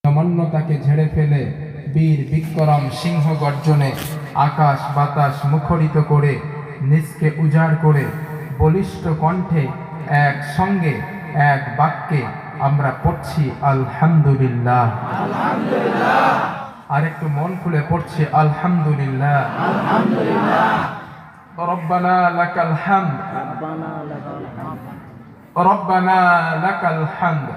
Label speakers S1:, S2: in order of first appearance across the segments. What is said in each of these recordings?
S1: নমন্যতাকে ঝেড়ে ফেলে বীর বিক্রম সিংহ গর্জনে আকাশ বাতাস মুখরিত করে নিজকে উজাড় করে বলিষ্ঠ কণ্ঠে এক সঙ্গে এক বাক্যে আমরা পড়ছি আলহামদুলিল্লাহ। আর একটু মন খুলে পড়ছি আলহামদুলিল্লাহ। রব্বানা লাকাল হামদ, রব্বানা লাকাল হামদ।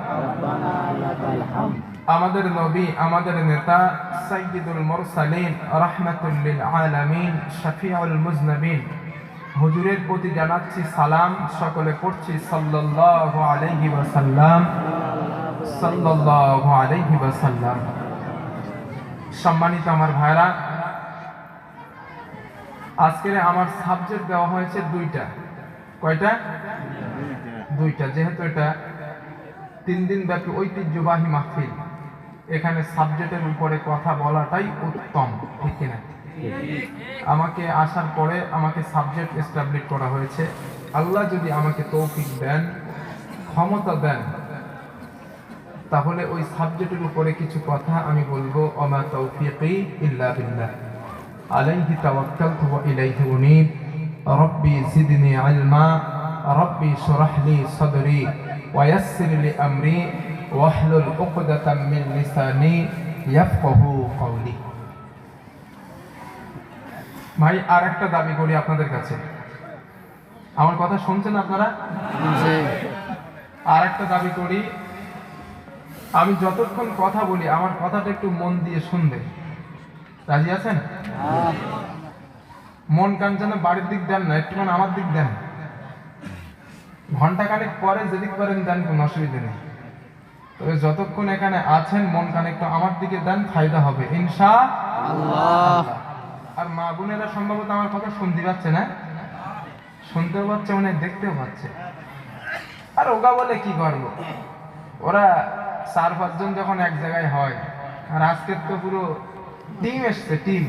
S1: আমাদের নবী, আমাদের নেতা সাইয়্যিদুল মুরসালিন রাহমাতুল লিল আলামিন শাফিউল মুজনাবিন হুজুরের প্রতি জানাচ্ছি সালাম। সকলে পড়ছি সাল্লাল্লাহু আলাইহি ওয়াসাল্লাম, সাল্লাল্লাহু আলাইহি ওয়াসাল্লাম। সম্মানিত আমার ভাইরা, আজকের আমার সাবজেক্ট দেওয়া হয়েছে দুইটা। কয়টা? দুইটা। যেহেতু এটা 3 দিন ব্যাপী ঐতিহ্যবাহী মাহফিল, এখানে সাবজেক্টের উপরে কথা বলাটাই উত্তম, ঠিক কিনা? আমাকে আসার পরে আমাকে সাবজেক্ট এস্টাবলিশ করা হয়েছে। আল্লাহ যদি আমাকে তৌফিক দেন, ক্ষমতা দেন, তাহলে ওই সাবজেক্টের উপরে কিছু কথা আমি বলবো। ওমা তৌফিকি ইল্লা বিল্লাহ, আলাইহি তাওয়াক্কালতু ওয়া ইলাইহি উনীব। রব্বি জিদনি ইলমা, রব্বি শরহ লি সাদরি ওয়া ইয়াসসির লি আমরি ওয়াহলুল উকদাতাম মিন লিসানি ইয়াফকাহু কওলি। ভাই, আর একটা দাবি করি আপনাদের কাছে। আমার কথা শুনছেন আপনারা? আর একটা দাবি করি, আমি যতক্ষণ কথা বলি আমার কথাটা একটু মন দিয়ে শুনবে। রাজি আছেন? মন কান যেন বাড়ির দিক দেন না, একটু আমার দিক দেন। ঘন্টা খানেক পরে যেদিক পারেন দেন, কোনো অসুবিধা নেই। তবে যতক্ষণ এখানে আছেন মন কান একটু আমার দিকে দেন, ফায়দা হবে ইনশাআল্লাহ। আর মা বোনেরা সম্ভবত আমার কথা শুনতে পাচ্ছে না, শুনতেও পাচ্ছে, মানে দেখতেও পাচ্ছে। আর ওগা বলে কি করবো, ওরা 4-5 জন যখন এক জায়গায় হয়, আর আজকের তো পুরো টিম এসছে, টিম।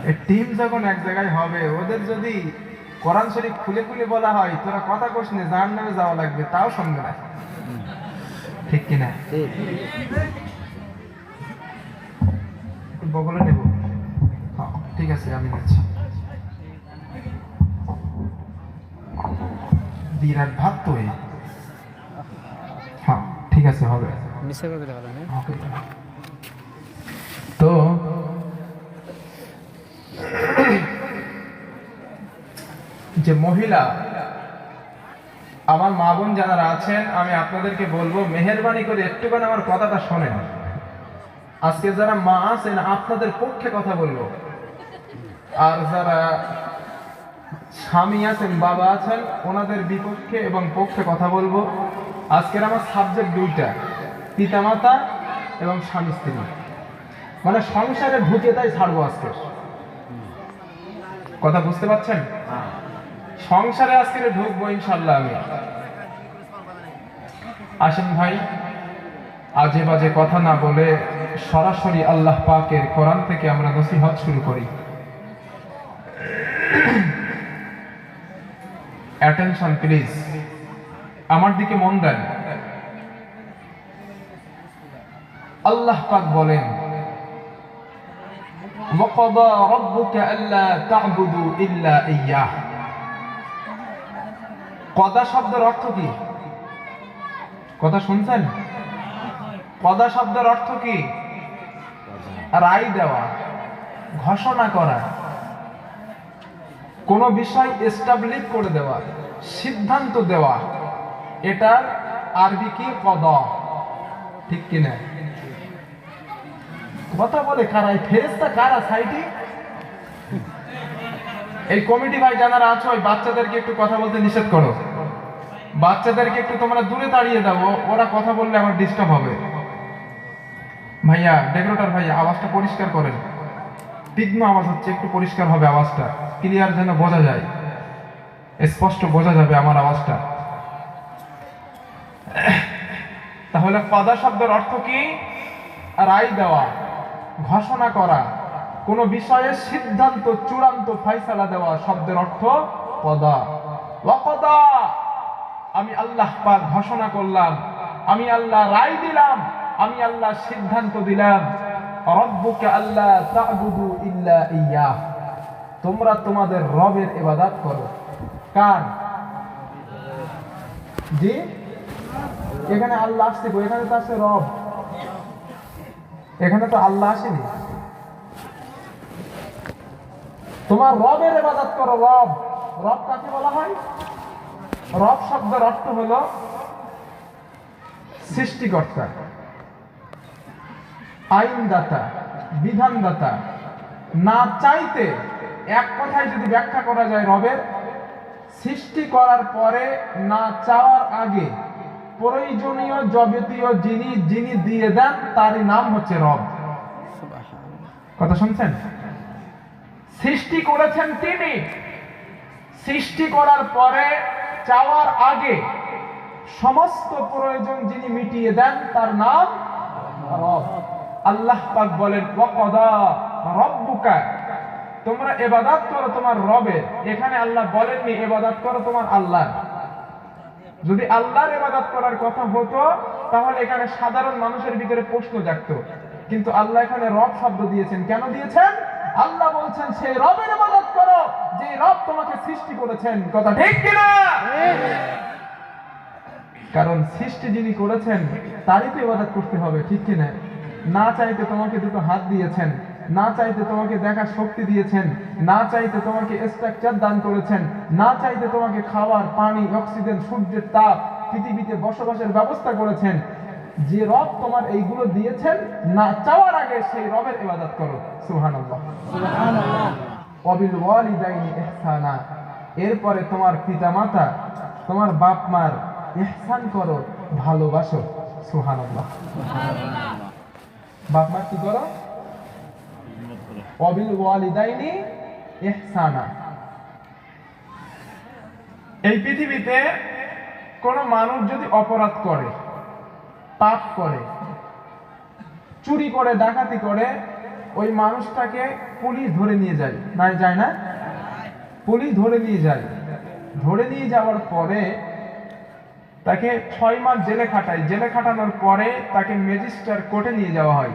S1: এই টিম যখন এক জায়গায় হবে, ওদের যদি কোরআন শরীফ খুলে খুলে বলা হয় তোরা কথা কোস নে, জাহান্নামে যাওয়া লাগবে, তাও শুনবে না, ঠিক কিনা? বগলে নেব? হ্যাঁ, ঠিক আছে, আমি নিচ্ছি। বিরাট ভাত তো, হ্যাঁ ঠিক আছে, হবে। তো যে মহিলা, আমার মা বোন যারা আছেন, আমি আপনাদেরকে বলবো মেহেরবানি করে একটুখানি আমার কথাটা শোনেন। আজকে যারা মা আছেন আপনাদের পক্ষে কথা বলবো, আর যারা স্বামী আছেন, বাবা আছেন, ওনাদের বিপক্ষে এবং পক্ষে কথা বলবো। আজকের আমার সাবজেক্ট দুইটা, পিতামাতা এবং স্বামী স্ত্রী। মানে সংসারে ঢুকে তাই ছাড়বো আজকে। কথা বুঝতে পারছেন? সংসারে আজকে ঢুকবো ইনশাল্লাহ আমি। আসেন ভাই, আজে বাজে কথা না বলে সরাসরি আল্লাহ পাকের কোরআন থেকে আমরা নসিহত শুরু করি। অ্যাটেনশন প্লিজ, আমার দিকে মন দেন। আল্লাহ পাক বলেন, ওয়াকাদা রাব্বুকা আল্লা তা'বুদু ইল্লা ইয়্যাহ। কদা শব্দের অর্থ কি? কথা শুনছেন? কদা শব্দের অর্থ কি? রায় দেওয়া, ঘোষণা করা, কোন বিষয় এস্টাবলিশ করে দেওয়া, সিদ্ধান্ত দেওয়া। এটার আরবি কি? কদা, ঠিক কিনা? কথা বলে কারা? ফেরেশতা কারা? সাইটি এই কমিটি ভাই যারা আছো, ওই বাচ্চাদেরকে একটু কথা বলতে নিষেধ করো। বাচ্চাদেরকে একটু তোমরা দূরে তাড়িয়ে দাও, ওরা কথা বললে আমার ডিস্টার্ব হবে। ভাইয়া, ডেকোরেটর ভাইয়া, আওয়াজটা পরিষ্কার করেন। তীক্ষ্ণ আওয়াজ হচ্ছে, একটু পরিষ্কার হবে আওয়াজটা, ক্লিয়ার যেন বোঝা যায়, স্পষ্ট বোঝা যাবে আমার আওয়াজটা। তাহলে কদা শব্দের অর্থ কি? রায় দেওয়া, ঘোষণা করা, কোন বিষয়ে সিদ্ধান্ত, চূড়ান্ত ফয়সালা দেওয়া শব্দের অর্থ কদা। ওয়াকাদা, আমি আল্লাহ পাক ঘোষণা করলাম, আমি আল্লাহ রায় দিলাম আমি আল্লাহ সিদ্ধান্ত দিলাম, রব্বুকা আল্লা তা'বুদু ইল্লা ইয়্যাহ, তোমরা তোমাদের রবের ইবাদত করো। কার? জি, এখানে আল্লাহ আসছে, এখানে তো আছে রব, এখানে তো আল্লাহ আসেনি। তোমার রবের ইবাদত করো। রব, রব কাকে বলা হয়? রব শব্দের অর্থ হলো সৃষ্টিকর্তা, আইনদাতা, বিধানদাতা। না চাইতে এক কথায় যদি ব্যাখ্যা করা যায়, রবের সৃষ্টি করার পরে না চাওয়ার আগে প্রয়োজনীয় যাবতীয় জিনিস যিনি দিয়ে দেন তারই নাম হচ্ছে রব। কথা শুনছেন? সৃষ্টি করেছেন তিনি, সৃষ্টি করার পরে চাওয়ার আগে সমস্ত প্রয়োজন যিনি মিটিয়ে দেন তার নাম রব। আল্লাহ পাক বলেন, ওয়াকাদা রব্বুকা, তোমরা ইবাদত করো তোমার রবের। এখানে আল্লাহ বলেননি ইবাদত করো তোমার আল্লাহ। যদি আল্লাহর ইবাদত করার কথা হতো তাহলে এখানে সাধারণ মানুষের ভিতরে প্রশ্ন জাগতো, কিন্তু আল্লাহ এখানে রব শব্দ দিয়েছেন। কেন দিয়েছেন? আল্লাহ বলছেন সেই রবের ইবাদত করো যে রব তোমাকে সৃষ্টি করেছেন। কথা ঠিক কিনা? কারণ সৃষ্টি যিনি করেছেন তারই তো ইবাদত করতে হবে, ঠিক কিনা? না চাইতে তোমাকে দুটো হাত দিয়েছেন, না চাইতে তোমাকে দেখার শক্তি দিয়েছেন, না চাইতে তোমাকে স্ট্রাকচার দান করেছেন, না চাইতে তোমাকে খাবার, পানি, অক্সিজেন, সূর্যের তাপ, পৃথিবীতে বসবাসের ব্যবস্থা করেছেন। যে রব তোমার এইগুলো দিয়েছেন, না চাওয়ার আগে সেই রবের ইবাদত করো। সুবহানাল্লাহ, সুবহানাল্লাহ। ওয়াবিল ওয়ালিদাইনি ইহসানা, এরপরে তোমার পিতামাতা, তোমার বাপ মার ইহসান করো, ভালোবাসো। সুবহানাল্লাহ, সুবহানাল্লাহ। বাপ মার কি করো? ওয়াবিল ওয়ালিদাইনি ইহসানা। এই পৃথিবীতে কোন মানুষ যদি অপরাধ করে, পাপ করে, চুরি করে, ডাকাতি করে, ওই মানুষটাকে পুলিশ ধরে নিয়ে যায়, না যায় না? পুলিশ ধরে নিয়ে যায়। ধরে নিয়ে যাওয়ার পরে তাকে 6 মাস জেলে খাটায়। জেলে খাটানোর পরে তাকে ম্যাজিস্ট্রেট কোর্টে নিয়ে যাওয়া হয়।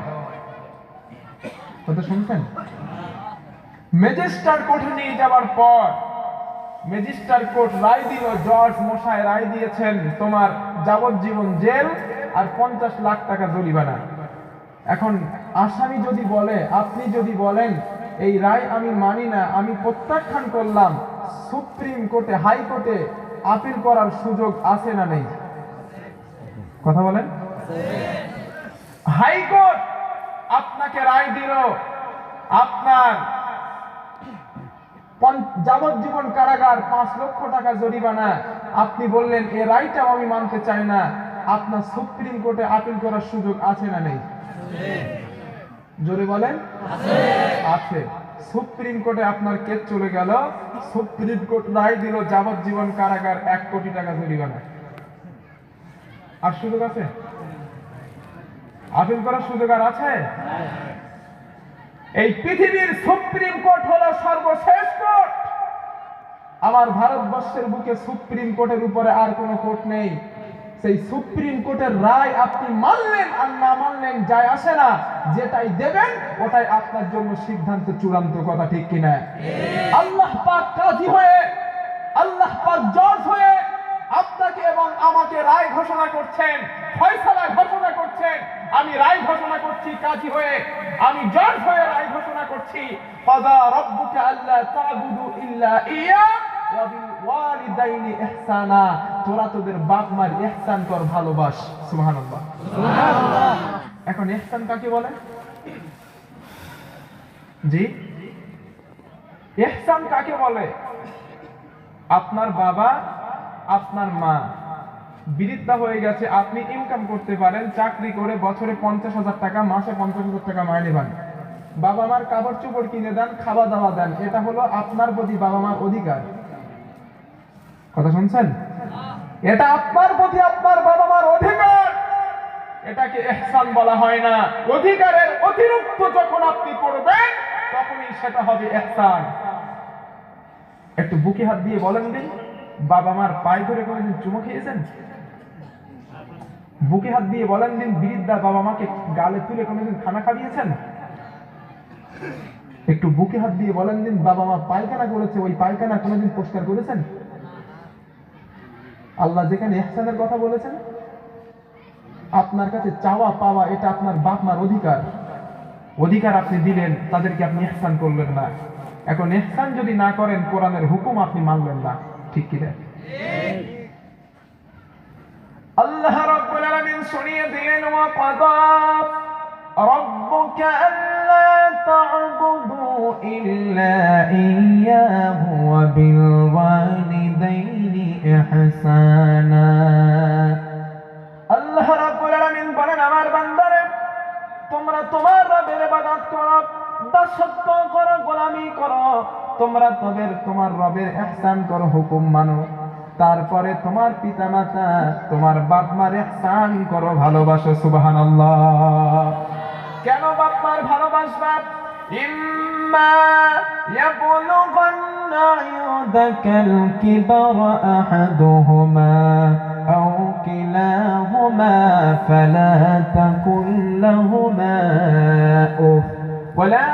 S1: কথা শুনছেন? ম্যাজিস্ট্রেট কোর্টে নিয়ে যাওয়ার পর ম্যাজিস্ট্রেট কোর্ট রায় দিল, জজ মশাই রায় দিয়েছেন তোমার যাবজ্জীবন জেল আর 50 লাখ টাকা জরিমানা। এখন আসামি যদি বলে, আপনি যদি বলেন এই রায় আমি মানি না, আমি প্রত্যাখ্যান করলাম, সুপ্রিম কোর্টে, হাইকোর্টে আপিল করার সুযোগ আছে না নেই? কথা বলেন। হাইকোর্ট আপনাকে রায় দিল, আপনার যাবজ্জীবন কারাগার, 5 লক্ষ টাকা জরিমানা। আপনি বললেন এ রায়টাও আমি মানতে চাই না, আপনার সুপ্রিম কোর্টে আপিল করার সুযোগ আছে না নেই? জোরে বলেন। আছে। সুপ্রিম কোর্টে আপনার কেস চলে গেল, সুপ্রিম কোর্ট রায় দিল যাবজ্জীবন কারাগার, 1 কোটি টাকা জরিমানা। আর সুযোগ আছে? আপিল করার সুযোগ আর আছে? এই পৃথিবীর সুপ্রিম কোর্ট হলো সর্বশেষ কোর্ট। আমার ভারতবর্ষের বুকে সুপ্রিম কোর্টের উপরে আর কোনো কোর্ট নেই। সেই সুপ্রিম কোর্টের রায় আপনি মানলেন আর না মানলেন যায় আসে না, যেটাই দেবেন ওটাই আপনার জন্য সিদ্ধান্ত চূড়ান্ত। কথা ঠিক কিনা? আল্লাহ পাক কাজী হয়ে, আল্লাহ পাক জজ হয়ে আপনাকে এবং আমাকে রায় ঘোষণা করছেন, ফয়সালা ঘোষণা করছেন। আমি রায় ঘোষণা করছি কাজী হয়ে, আমি জজ হয়ে রায় ঘোষণা করছি, ফাদা রাব্বুকা আল্লা তা'বুদু ইল্লা ইয়া ওয়া বিল ওয়ালিদাইনি ইহসানা, তোরা তোদের বাপ মার ইহসান কর, ভালোবাস। সুবহানাল্লাহ, সুবহানাল্লাহ। এখন ইহসান কাকে বলে? জি, ইহসান কাকে বলে? আপনার বাবা, আপনার মা বৃদ্ধা হয়ে গেছে, আপনি ইনকাম করতে পারেন, চাকরি করে বছরে 50,000 টাকা, মাসে 50,000 টাকা মাইনে পান। বাবা মার কাপড় চোপড় কিনে দেন, খাওয়া দাওয়া দেন, এটা হলো আপনার প্রতি বাবা মার অধিকার। কথা শুনছেন? এটা আপনার প্রতি আপনার বাবা মার অধিকার, এটাকে ইহসান বলা হয় না। অধিকারের অতিরিক্ত যখন আপনি করবেন তখনই সেটা হবে ইহসান। একটু বুকে হাত দিয়ে বলেন দিন, বাবা মার পায়ে ধরে কোনোদিন চুমো খেয়েছেন? বুকে হাত দিয়ে বলেন দিন, বৃদ্ধা বাবা মাকে গালে তুলে কোনোদিন খানা খাইয়েছেন? একটু বুকে হাত দিয়ে বলেন দিন, বাবা মা পায়খানা করেছে, ওই পায়খানা কোনোদিন পরিষ্কার করেছেন? আল্লাহ যেখানে ইহসানের কথা বলেছেন, আপনার কাছে চাওয়া পাওয়া এটা আপনার বাপ মার অধিকার, অধিকার আপনি দিলেন, তাদেরকে আপনি ইহসান করলেন না। এখন ইহসান যদি না করেন, কোরআনের হুকুম আপনি মানলেন না। ঠিক কিনা? আল্লাহ রাব্বুল আলামিন শুনিয়ে দিলেন, ওয়া ক্বাদা রাব্বুকা আল্লা তা'বুদু ইল্লা ইয়্যাহু ওয়া বিল ওয়ালিদাইনি ইহসানা। আল্লাহ রাব্বুল আলামিন বলেন, আমার বান্দারে, তোমরা তোমার রবের ইবাদত করো, দাসত্ব করো, গোলামি করো, তোমরা তোমার রবের ইহসান করো, হুকুম মানো, তারপরে তোমার পিতামাতা, তোমার বাপ মার ইহসান করো, ভালোবাসো। সুবহানাল্লাহ। কেন বাপ মার ভালোবাসবা? ইম্মা ইয়াবলুগান্না ইউদাকাল কিবারা আহাদুহুমা আও কিলাহুমা ফালা তাকুল লাহুমা উফ ওয়ালা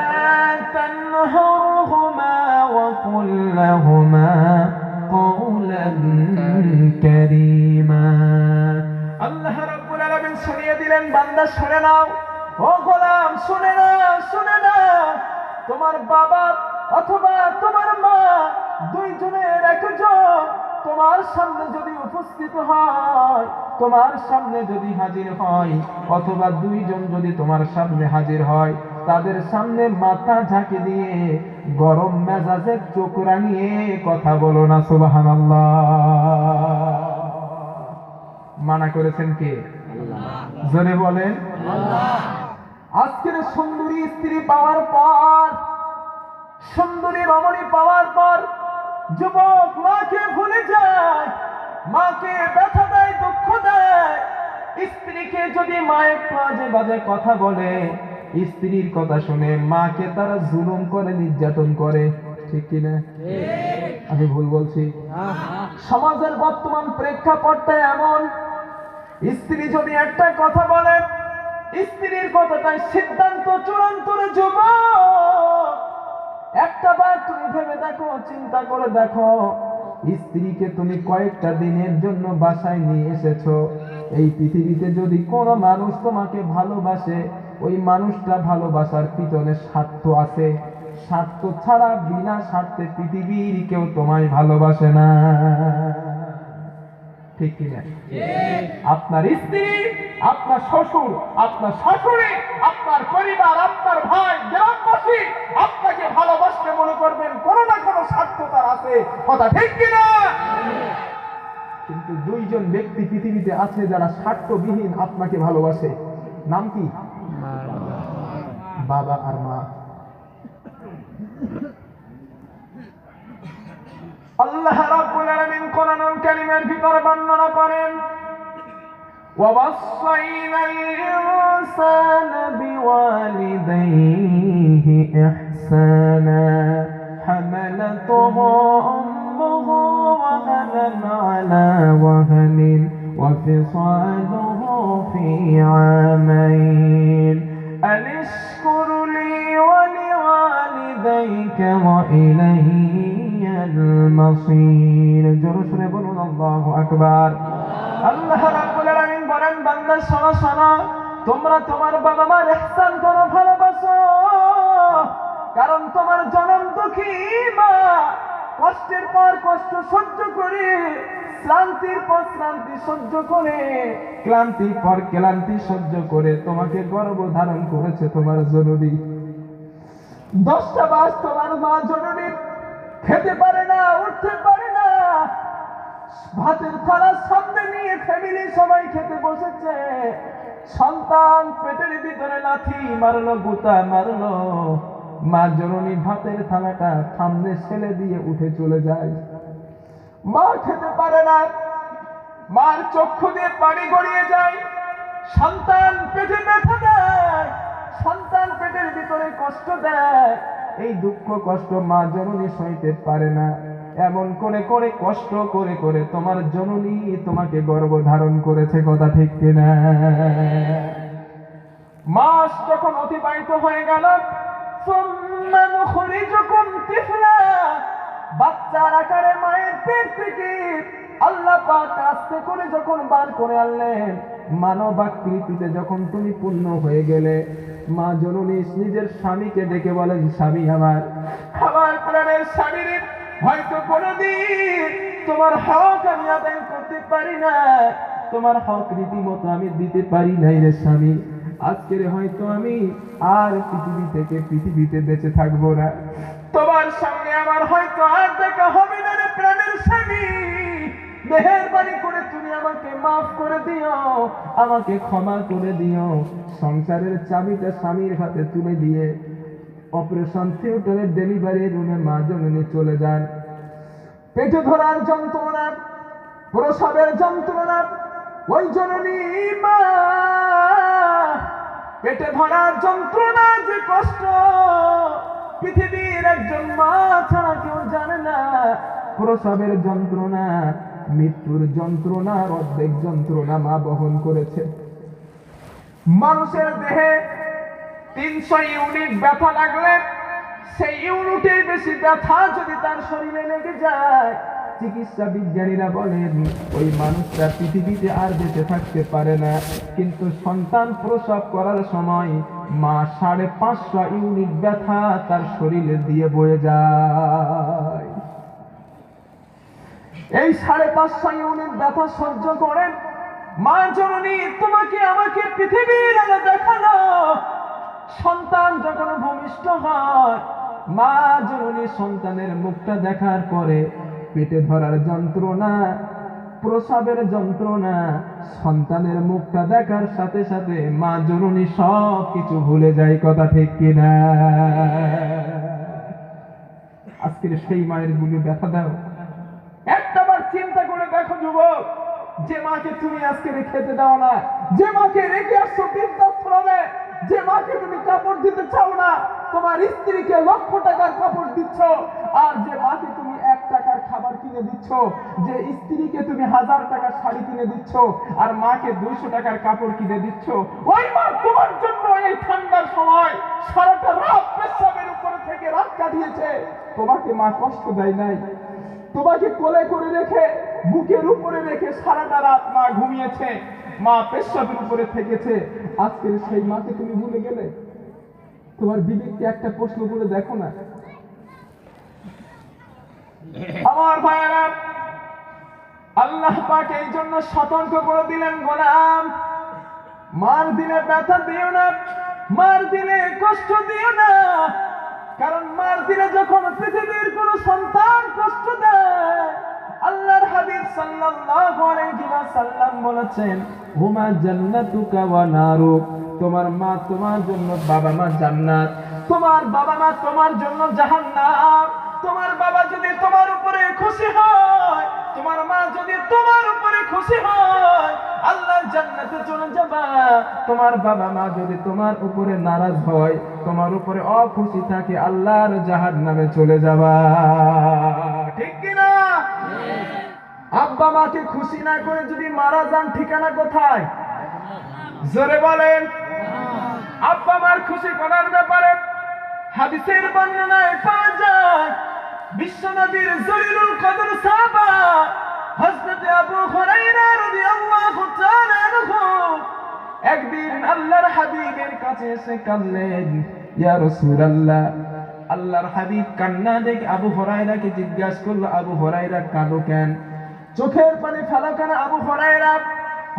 S1: তানহারহুমা ওয়া কুল লাহুমা কওলান কারীমা। আল্লাহ রাব্বুল আলামিন শুনিয়ে দিলেন, বান্দা শুনে নাও, ও গোলাম শুনে নাও, শুনে নাও, তোমার বাবা অথবা তোমার মা দুইজনের একজন তোমার সামনে যদি উপস্থিত হয়, তোমার সামনে যদি হাজির হয়, অথবা দুইজন যদি তোমার সামনে হাজির হয়, তাদের সামনে মাথা ঝাঁকি দিয়ে গরম মেজাজে চোখ রাঙিয়ে কথা বলো না। সুবহানাল্লাহ। মানা করেছেন কে? জোরে বলেন আল্লাহ। আজকের সুন্দরী স্ত্রী পাওয়ার পর, সুন্দরী রমণী পাওয়ার পর যুবক মাকে ভুলে যায়, মাকে ব্যথা দেয়, দুঃখ দেয়। স্ত্রীকে যদি মায়ের বাজে বাজে কথা বলে, স্ত্রীর কথা শুনে মাকে তারা জুলুম করে, নির্যাতন করে। ঠিক কিনা? আমি ভুল বলছি? সমাজের বর্তমান প্রেক্ষাপটটা এমন, স্ত্রী যদি একটা কথা বলে, স্ত্রীর কথাটাই সিদ্ধান্ত চূড়ান্ত। যুবক, একটা বার তুমি ভেবে দেখো, চিন্তা করে দেখো, স্ত্রীকে তুমি কয়েকটা দিনের জন্য বাসায় নিয়ে এসেছো। এই পৃথিবীতে যদি কোনো মানুষ তোমাকে ভালোবাসে, ওই মানুষটা ভালোবাসার পিছনে স্বার্থ আছে। স্বার্থ ছাড়া, বিনা স্বার্থে পৃথিবীর কেউ তোমায় ভালোবাসে না। ঠিক কিনা? আপনার স্ত্রী, আপনার শ্বশুর, আপনার শাশুড়ি, আপনার পরিবার, আপনার ভাই, গ্রামবাসী আপনাকে ভালোবাসতে মনে করবেন কোনো না কোনো স্বার্থ তার আছে। কথা ঠিক কিনা? কিন্তু দুইজন ব্যক্তি পৃথিবীতে আছে যারা স্বার্থবিহীন আপনাকে ভালোবাসে। নাম কি? বাবা আর মা। আল্লাহ রাব্বুল আলামিন কোরআনুল কারীমের ভিতরে বর্ণনা করেন, وَوَصَّيْنَا الْإِنسَانَ بِوَالِدَيْهِ إِحْسَانًا حَمَلَتْهُ أُمُّهُ وَهَنًا عَلَى وَهْنٍ وَفِصَالُهُ فِي عَامَيْنِ أَنِ اشْكُرْ لِي وَلِوَالِدَيْكَ وَإِلَيَّ الْمَصِيرُ। জোরে শুনে বলুন আল্লাহু আকবার। আল্লাহ রাব্বুল আলামিন বলেন, বান্দা শোনো শোনো, তোমরা তোমার বাবা মার ইহসান করো, ভালোবাসো। কারণ তোমার জনম দুঃখী মা কষ্টের পর কষ্ট সহ্য করে, ক্লান্তির পর ক্লান্তি সহ্য করে, ক্লান্তির পর ক্লান্তি সহ্য করে তোমাকে গর্ভধারণ করেছে তোমার জননী। 10টা মাস তোমার মা জননী খেতে পারে না, উঠতে পারে না, ভাতের থালা সামনে নিয়ে ফ্যামিলি সবাই খেতে বসেছে। সন্তান পেটের ভিতরে লাথি মারলো, গুতা মারলো, মা জননী ভাতের থালাটা সামনে ছেলে দিয়ে উঠে চলে যায়। মা খেতে পারে না, মার চক্ষু দিয়ে পানি গড়িয়ে যায়। সন্তান পেটে ব্যথা দেয়, সন্তান পেটের ভিতরে কষ্ট দেয়। এই দুঃখ কষ্ট মা জননী সইতে পারে না। এমন করে করে কষ্ট করে করে তোমার জননী তোমাকে গর্ভধারণ করেছে, কথা ঠিক কিনা? মাস যখন অতিবাহিত হয়ে গেল, বাচ্চার আকারে মায়ের পেট থেকে আল্লাহ পাক আস্তে করে যখন বার করে আনলেন, মানব আকৃতিতে যখন তুমি পূর্ণ হয়ে গেলে, মা জননী নিজের স্বামীকে ডেকে বলেন, স্বামী আমার প্রাণের স্বামীর হয়তো কোনদিন তোমার হক আমি আদায় করতে পারি না, তোমার হক রীতিমতো আমি দিতে পারি নাই রে স্বামী। আজকের হয়তো আমি আর পৃথিবীতে বেঁচে থাকবো না, তোমার সামনে আমার হয়তো আর দেখা হবে না রে প্রাণের স্বামী। মেহেরবানি করে তুমি আমাকে মাফ করে দিও, আমাকে ক্ষমা করে দিও। সংসারের চাবিটা স্বামীর হাতে তুলে দিয়ে অপারেশন থিয়েটারের ডেলিভারি রুমে মা জননী চলে যান। পেটে ধরার যন্ত্রণা, প্রসবের যন্ত্রণা, ওই জননী মা পেটে ধরার যন্ত্রণা যে কষ্ট পৃথিবীর একজন মা ছাড়া কেউ জানে না। প্রসবের যন্ত্রণা, মৃত্যুর যন্ত্রণা, অর্ধেক যন্ত্রণা মা বহন করেছে। মানুষের দেহে 300 ইউনিট ব্যথা লাগলে সেই ইউনিটের বেশি ব্যথা যদি তার শরীরে লেগে যায়, চিকিৎসা বিজ্ঞানীরা বলেন ওই মানুষটা পৃথিবীতে আর বেঁচে থাকতে পারে না। কিন্তু সন্তান প্রসব করার সময় মা 550 ইউনিট ব্যথা তার শরীরে দিয়ে বয়ে যায়। এই 550 ইউনিট ব্যথা সহ্য করেন মা জননী তোমাকে আমাকে পৃথিবীর আলো দেখালো। সন্তান যখন ভূমিষ্ঠ হয়, মা জননী সন্তানের মুখটা দেখার পরে পেটে ধরার যন্ত্রণা, প্রসবের যন্ত্রণা, সন্তানের মুখটা দেখার সাথে সাথে মা জননী সব কিছু ভুলে যায়, কথা ঠিক কিনা? আজকের সেই মায়ের বুকে ব্যথা দাও। একটাবার চিন্তা করে দেখো যুবক, যে মাকে তুমি আজকে খেতে দাও না, যে মাকে রেখে আসছো বৃদ্ধাশ্রমে, যে মাকে তুমি কাপড় দিতে চাও না, তোমার স্ত্রীকে লক্ষ টাকার কাপড় দিচ্ছ, আর যে মাকে তুমি 1 টাকার খাবার কিনে দিচ্ছ, যে স্ত্রীকে তুমি 1000 টাকার শাড়ি কিনে দিচ্ছ, আর মাকে 200 টাকার কাপড় কিনে দিচ্ছ, ওই মা তোমার জন্য এই ঠান্ডার সময় সারাটা রাত পেশাবের উপরে থেকে রাত কাটিয়েছে। তোমাকে মা কষ্ট দেয় নাই, তোমাকে কোলে করে রেখে বুকের উপরে রেখে সারাটা রাত মা ঘুমিয়েছে, মা পেশাবের উপরে থেকেছে। আজকের সেই মাকে তুমি ভুলে গেলে? তোমার বিবেককে একটা প্রশ্ন করে দেখো না। আমার ভাইয়েরা, আল্লাহ পাক এই জন্য সতর্ক করে দিলেন, গোলাম মার দিলে ব্যথা দিও না, মার দিলে কষ্ট দিও না। কারণ মার দিলে যখন পৃথিবীর কোন সন্তান কষ্ট দেয়, আল্লাহর হাবিব সাল্লাল্লাহু আলাইহি ওয়াসাল্লাম বলেছেন, হুমা জান্নাতুকা ওয়া নারুক। তোমার মা তোমার জন্য, বাবা মা জান্নাত, তোমার বাবা মা তোমার জন্য জাহান্নাম। তোমার বাবা যদি তোমার উপরে খুশি হয়, তোমার মা যদি তোমার উপরে খুশি হয়, আল্লাহর জান্নাতে চলে যাবা। তোমার বাবা মা যদি তোমার উপরে নারাজ হয়, তোমার উপরে অখুশি থাকে, আল্লাহর জাহান্নামে চলে যাবা। ঠিক কিনা? আব্বা মাকে খুশি না করে যদি মারা যান, ঠিকানা কোথায়? জোরে বলেন। আব্বা মার খুশি করার ব্যাপারে হাদিসের বর্ণনায় পাওয়া যায়, বিশ্বনবীর জলিলুল কদর সাহাবা হযরত আবু হুরায়রা রাদিয়াল্লাহু তাআলা আনহু একদিন আল্লাহর হাবিবের কাছে এসে কাঁদলেন, ইয়া রাসূলুল্লাহ। আল্লাহর হাবিব কান্না দেখে আবু হুরায়রাকে জিজ্ঞাসা করলো, আবু হুরায়রা কাঁদো কেন? চোখের পানি ফেলো কেন আবু হুরায়রা?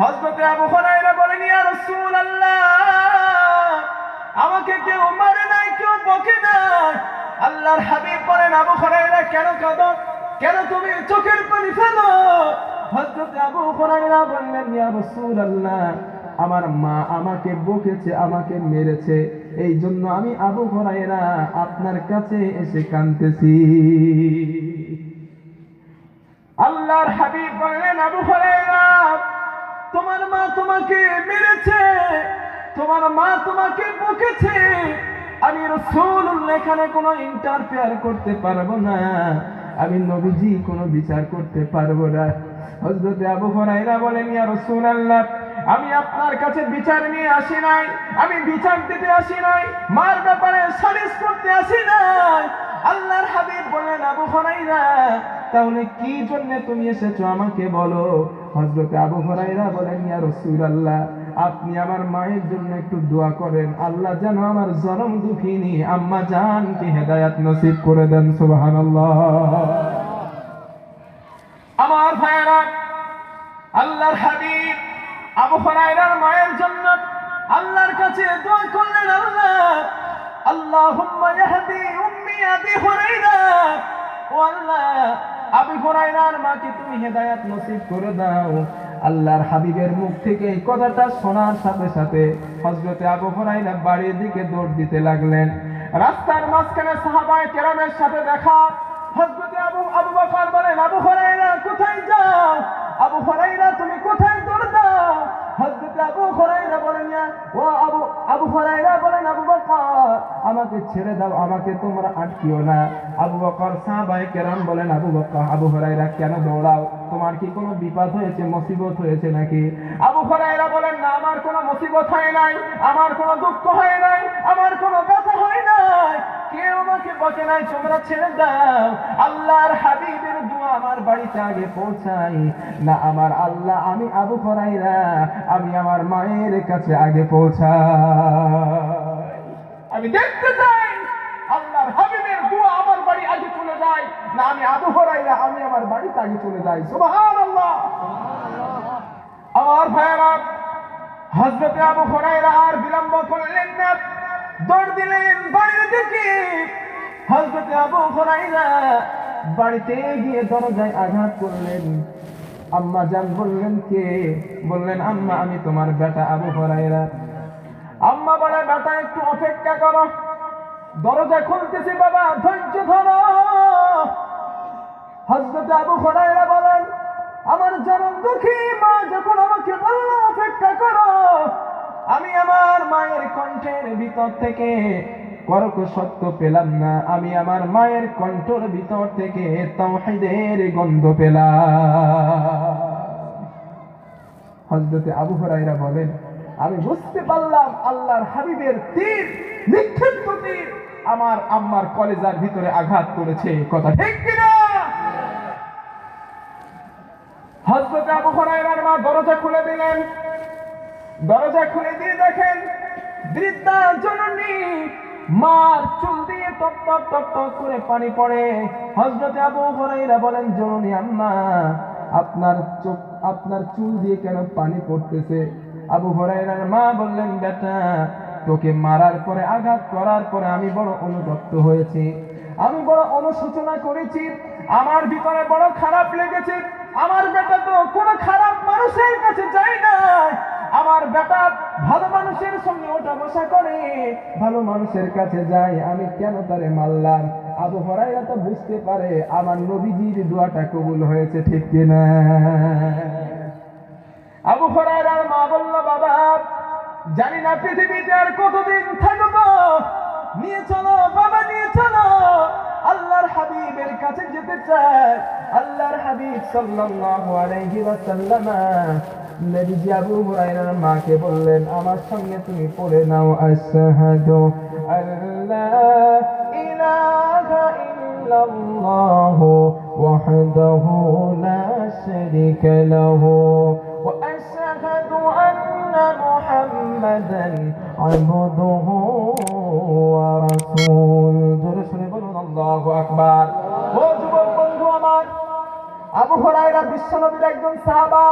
S1: হযরত আবু হুরায়রা বলেন, ইয়া রাসূলুল্লাহ, আমাকে কেউ মারে নাই, কেউ বকে নাই। আল্লাহর হাবিব বলেন, আবু হুরায়রা কেন কাঁদো? কেন তুমি চোখের পানি ফেলো? হযরত আবু হুরায়রা বললেন, ইয়া রাসূলুল্লাহ, আমার মা আমাকে বকেছে, আমাকে মেরেছে, এই জন্য আমি আবু হুরায়রা আপনার কাছে এসে কাঁদতেছি। আল্লাহর হাবিব বললেন, আবু হুরায়রা, তোমার মা তোমাকে মেরেছে, তোমার মা তোমাকে বকেছে, আমি রাসূলুল্লাহ এখানে কোনো ইন্টারফেয়ার করতে পারবো না। আমি নবীজি কোনো বিচার করতে পারবো না। হযরত আবু হুরায়রা বলেন, ইয়া রাসূলুল্লাহ, আমি আপনার কাছে বিচার নিয়ে আসি নাই, আমি বিচার দিতে আসি নাই, মার ব্যাপারে সালিশ করতে আসি নাই। আল্লাহর হাবিব বলেন, আবু হুরায়রা, তাহলে কি জন্য তুমি এসেছো আমাকে বলো। হযরত আবু হুরায়রা বলেন, ইয়া রাসূলুল্লাহ, আপনি আমার মায়ের জন্য একটু দোয়া করেন, আল্লাহ যেন আমার জনম দুঃখিনী আম্মা জানকে হেদায়েত নসিব করে দেন। সুবহানাল্লাহ। আমার ভাইরা, আল্লাহর হাবিব আবু হুরায়রার মায়ের জন্য আল্লাহর কাছে দোয়া করলেন, আল্লাহুম্মা ইয়াহদি উম্মি আবি হুরায়রা, ও আল্লাহ, আবু হুরায়রার মাকে তুমি হেদায়েত নসিব করে দাও। আল্লাহর হাবিবের মুখ থেকে এই কথাটা শোনার সাথে সাথে হযরতে আবু হুরায়রা বাড়ির দিকে দৌড় দিতে লাগলেন। রাস্তার মাঝখানে সাহাবায়ে কেরামের সাথে দেখা। হযরতে আবু বকর বলেন, আবু হুরায়রা কোথায় যাও? আবু হুরায়রা তুমি কোথায় দৌড় দাও? হযরতে আবু হুরায়রা বলেন, আবু হুরায়রা বলেন, আবু বকর আমাকে ছেড়ে দাও, আমাকে তোমরা আটকিও না। আবু বকর সাহাবায়ে কেরাম বলেন, আবু হুরায়রা কেন দৌড়াও? তোমার কি কোনো বিপদ হয়েছে, মুসিবত হয়েছে নাকি? আবু হুরায়রা বলেন, না, আমার কোনো মুসিবত হয় নাই, আমার কোনো দুঃখ হয় নাই, আমার কোনো ব্যথা হয় নাই, কেউ আমাকে বকে নাই, তোমরা ছেড়ে দাও। আল্লাহর হাবিবের দোয়া আমার বাড়িতে আগে পৌঁছাই না আমার আল্লাহ, আমি আবু হুরায়রা আমি আমার মায়ের কাছে আগে পৌঁছাই। আমি দেখতে চাই আল্লাহর হাবিবের দোয়া আমার বাড়ি আগে চলে যায় না আমি আবু হুরায়রা আমি আমার বাড়িতে আগে চলে যাই। সুবহানাল্লাহ। আমার ভাইরা, হযরত আবু হুরায়রা আর বিলম্ব করলেন না, দৌড় দিলেন বাড়ির দিকে। হযরত আবু হুরায়রা বাড়িতে গিয়ে দরজায় আঘাত করলেন। আম্মা জান বললেন, কে? বললেন, আম্মা, আমি তোমার বেটা আবু হুরায়রা। আম্মা বলে, বেটা একটু অপেক্ষা করো, দরজা খুলতেছে বাবা, ধৈর্য ধরো। হযরত আবু হুরায়রা বলেন, আমার জনম দুঃখী মা যখন আমাকে বলল অপেক্ষা করো, আমি আমার মায়ের কণ্ঠের ভিতর থেকে করক সত্য পেলাম না, আমি আমার মায়ের কণ্ঠের ভিতর থেকে তাওহীদের গন্ধ পেলাম। হযরত আবু হুরায়রা বলেন, আমি বুঝতে পারলাম আল্লাহর হাবিবের তীর, নিক্ষিপ্ত তীর আমার আম্মার কলেজার ভিতরে আঘাত করেছে। কথা ঠিক কিনা? হযরত আবু হুরায়রার মা দরজা খুলে দিলেন। দরজা খুলে দিয়ে দেখেন বৃদ্ধা জননী মার চুল দিয়ে টপ টপ টপ টপ করে পানি পড়ে। হযরত আবু হুরায়রা বলেন, জননী আম্মা, আপনার চুল দিয়ে কেন পানি পড়তেছে? আবু হুরায়রার মা বললেন, বেটা, তোকে মারার পরে, আঘাত করার পরে আমি বড় অনুতপ্ত হয়েছি, আমি বড় অনুশোচনা করেছি, আমার ভিতরে বড় খারাপ লেগেছে। আমার বেটা তো কোনো খারাপ মানুষের কাছে যায় না, আমার বেটা ভালো মানুষের সঙ্গে ওঠা বসা করে, ভালো মানুষের কাছে যায়, আমি কেন তারে মারলাম? আবু হুরায়রা তো বুঝতে পারে আমার নবীজির দোয়াটা কবুল হয়েছে। ঠিক কিনা? আবু হুরায়রার মা বলল, বাবা, জানি না পৃথিবীতে আর কতদিন থাকবো, নিয়ে চলো বাবা, নিয়ে চলো, আল্লাহর হাবিবের কাছে যেতে চাই। আল্লাহর হাবিব সাল্লাল্লাহু আলাইহি ওয়াসাল্লাম নবীজি আবু হুরায়রার মাকে বললেন, আমার সঙ্গে তুমি পড়ে নাও, আশহাদু আল্লা ইলাহা ইল্লাল্লাহু ওয়াহদাহু লা শারীকা লাহু ওয়া আশহাদু আন্না মুহাম্মাদান আবদুহু ওয়া রাসূল। জোরে শুনে বলুন আল্লাহু আকবার। ও যুবক বন্ধু আমার, আবু হুরায়রা বিশ্বনবীর একজন সাহাবা,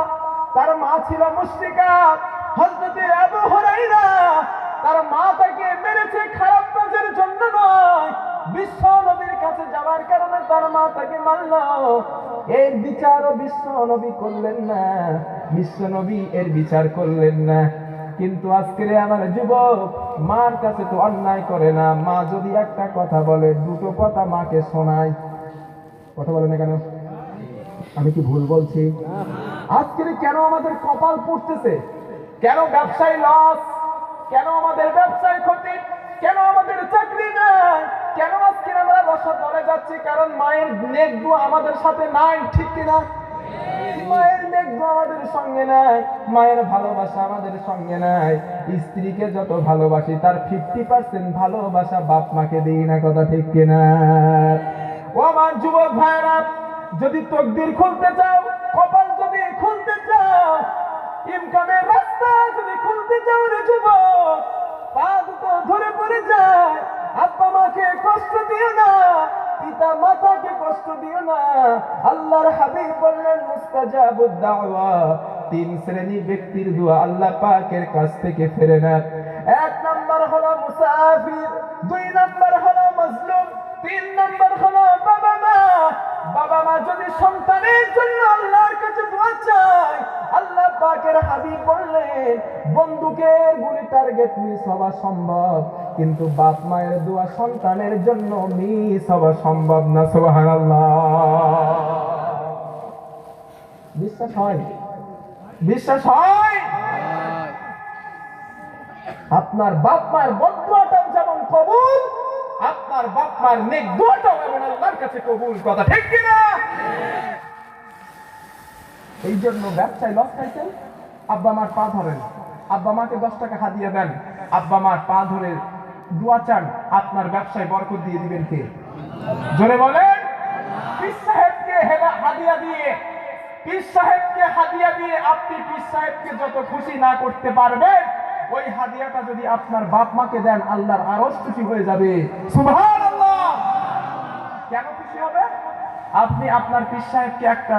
S1: তার মা ছিল মুশরিকা। হযরত আবু হুরায়রা তার মা তাকে মেরেছে খারাপ কাজের জন্য নয়, বিশ্বনবীর কাছে যাওয়ার কারণে তার মা তাকে মারল। এর বিচারও বিশ্বনবী করলেন না, বিশ্বনবী এর বিচার করলেন না। কিন্তু আজকের আমার যুবক, মার কাছে তো অন্যায় করে না, মা যদি একটা কথা বলে, দুটো কথা মাকে শোনায়। কথা বলে না কেন? আমি কি ভুল বলছি? আজকের কেন আমাদের কপাল পড়তেছে? কেন ব্যবসায় লস? কেন আমাদের ব্যবসায় ক্ষতি? কেন আমাদের চাকরি নাই? কেন আজকে আমরা রসগোল্লা যাচ্ছি? কারণ মায়ের নেক দোয়া আমাদের সাথে নাই, ঠিক কিনা? মায়ের নেক দোয়া আমাদের সঙ্গে নাই, মায়ের ভালোবাসা আমাদের সঙ্গে নাই। স্ত্রীকে যত ভালোবাসি তার 50% ভালোবাসা বাপ মাকে দিই না, কথা ঠিক কিনা? ও আমার যুবক ভাইরা, যদি তকদির খুলতে চাও, কপাল যদি খুলতে চাও, ইনকামের রাস্তা যদি খুলতে চাও রে যুবক, পা দুটো ধরে পড়ে যায়। আব্বা মাকে কষ্ট দিও না, পিতা মাতাকে কষ্ট দিও না। আল্লাহর হাবিব বললেন মুস্তাজাবুদ দাওয়া, 3 শ্রেণী ব্যক্তির দোয়া আল্লাহ পাকের কাছ থেকে ফেরে না। 1 নাম্বার হলো মুসাফির, 2 নাম্বার হলো মাজলুম, 3 নাম্বার হলো বাবা মা। বাবা মা যদি সন্তানের জন্য আল্লাহর কাছে দোয়া চায়, আল্লাহ পাকের হাবিব বললেন বন্দুকের গুলি টার্গেট মিস হওয়া সম্ভব, কিন্তু বাপ মায়ের দোয়া সন্তানের জন্য মিস হওয়া সম্ভব না। সুবহানাল্লাহ। বিশ্বাস হয়? বিশ্বাস হয়? আপনার বাপ মায়ের বদদোয়াটাও যেমন কবুল, আপনার বাপ মায়ের নেক দোয়াটাও এমন আল্লাহর কাছে কবুল, কথা ঠিক কিনা? এই জন্য ব্যবসায় লস খাইছেন, আব্বা মার পা ধরেন, আব্বা মাকে 10 টাকা হাদিয়া দেন, আব্বা মার পা ধরে দোয়া চান, আপনার ব্যবসায় বরকত দিয়ে দিবেন কে? জোরে বলেন। পীর সাহেবকে হাদিয়া দিয়ে, পীর সাহেবকে হাদিয়া দিয়ে আপনি পীর সাহেবকে যত খুশি না করতে পারবেন, ওই হাদিয়াটা যদি আপনার বাপ মাকে দেন, আল্লাহর আরশ খুশি হয়ে যাবে। সুবহানাল্লাহ। কেন খুশি হবে? আপনি আপনার পীর সাহেবকে একটা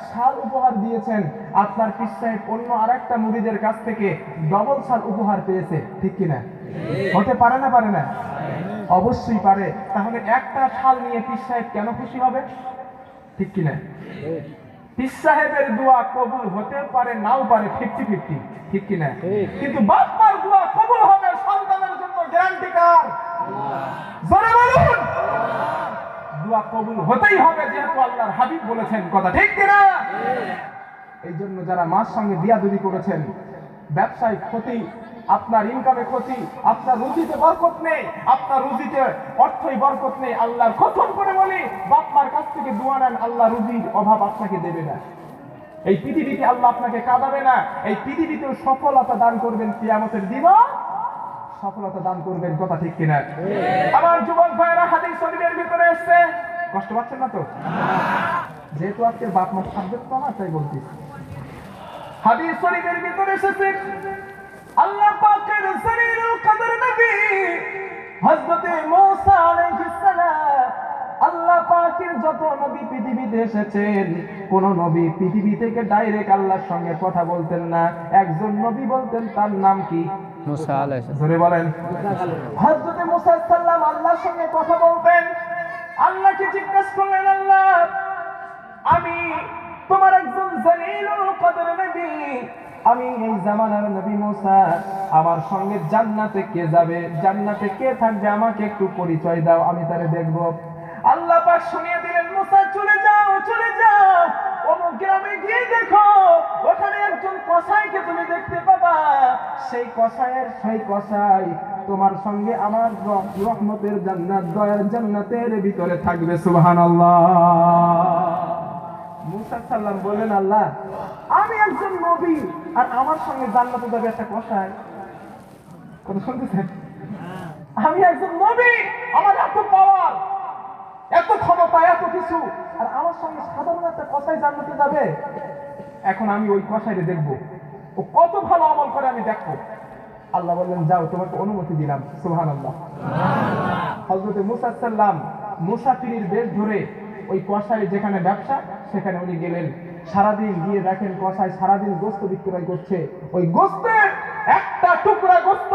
S1: শাল উপহার দিয়েছেন, আপনার পীর সাহেব অন্য আরেকটা মুরিদের কাছ থেকে ডবল শাল উপহার পেয়েছে, ঠিক কিনা? হতে পারে না? পারে না? অবশ্যই পারে। তাহলে একটা শাল নিয়ে পীর সাহেব কেন খুশি হবে, ঠিক কিনা? পীর সাহেবের দোয়া কবুল হতে পারে, নাও পারে, 50-50, ঠিক কিনা? কিন্তু বাপ মার দোয়া কবুল হবে সন্তানের জন্য গ্যারান্টি কার? জোরে বলুন। দোয়া কবুল হতেই হবে, যেহেতু আল্লাহর হাবিব বলেছেন, কথা ঠিক কিনা? এই জন্য যারা মার সঙ্গে বিয়াদবি করেছেন, ব্যবসায় ক্ষতি, আপনার ইনকামে ক্ষতি, আপনার রুজিতে বরকত নেই, আপনার রুজিতে অর্থই বরকত নেই, আল্লাহর কসম করে বলি, বাপ মার কাছ থেকে দোয়া নেন, আল্লাহ রুজির অভাব আপনাকে দেবে না। এই পৃথিবীতে আল্লাহ আপনাকে কাঁদাবে না, এই পৃথিবীতেও সফলতা দান করবেন, কিয়ামতের দিনও সফলতা দান করবেন, কথা ঠিক কিনা? আমার যুবক ভাইরা, হাদিস শরীফের ভিতরে এসেছে, কষ্ট পাচ্ছেন না তো? যেহেতু আজকে বাপ মার সাবজেক্ট তো আমার, তাই বলছি। হাদিস শরীফের ভিতরে এসেছে আল্লাহ পাকের জলিলুল কদর নবী হযরত মূসা আলাইহিস সালাম, আল্লাহ পাকের যত নবী পৃথিবীতে এসেছেন, কোন নবী পৃথিবী থেকে ডাইরেক্ট আল্লাহর সঙ্গে কথা বলতেন না। একজন নবী বলতেন, তার নাম কি? মুসা আলাইহিস সালাম। ধরে বলেন। হযরত মূসা সাল্লাম আল্লাহর সঙ্গে কথা বলতেন। আল্লাহকে জিজ্ঞাসা করলেন, আল্লাহ আমি তোমার একজন জলিলুল কদর নবী, আমি এই জামানার নবী মূসা, আমার সঙ্গে জান্নাতে কে যাবে, জান্নাতে কে থাকবে, আমাকে একটু পরিচয় দাও, আমি তারে দেখব। আল্লাহ পাক শুনিয়ে দিলেন, মূসা চলে যাও, চলে যাও, অমুক গ্রামে গিয়ে দেখো, ওখানে একজন কসাইকে তুমি দেখতে পাবা, সেই কসাই তোমার সঙ্গে আমার রহমতের জান্নাত, দয়ার জান্নাতের ভিতরে থাকবে। সুবহানাল্লাহ। মূসা সাল্লাম বলেন, আল্লাহ আমি একজন নবী আর আমার সঙ্গে জান্নাতে যাবে একটা কসাই, কথা শুনতেছেন? আমি একজন নবী, আমার এত পাওয়ার, এত ক্ষমতা, এত কিছু, আর আমার সঙ্গে সাধারণ একটা কসাই জান্নাতে যাবে। এখন আমি ওই কসাইরে দেখবো, ও কত ভালো আমল করে আমি দেখবো। আল্লাহ বললেন, যাও, তোমাকে অনুমতি দিলাম। সুবহানাল্লাহ। হযরত মূসা সাল্লাম মুসাফিরের বেশ ধরে ওই কসাই যেখানে ব্যবসা, সেখানে উনি গেলেন। সারাদিন গিয়ে দেখেন কসাই সারাদিন গোস্ত বিক্রয় করছে। ওই গোস্তের একটা টুকরা গোস্ত,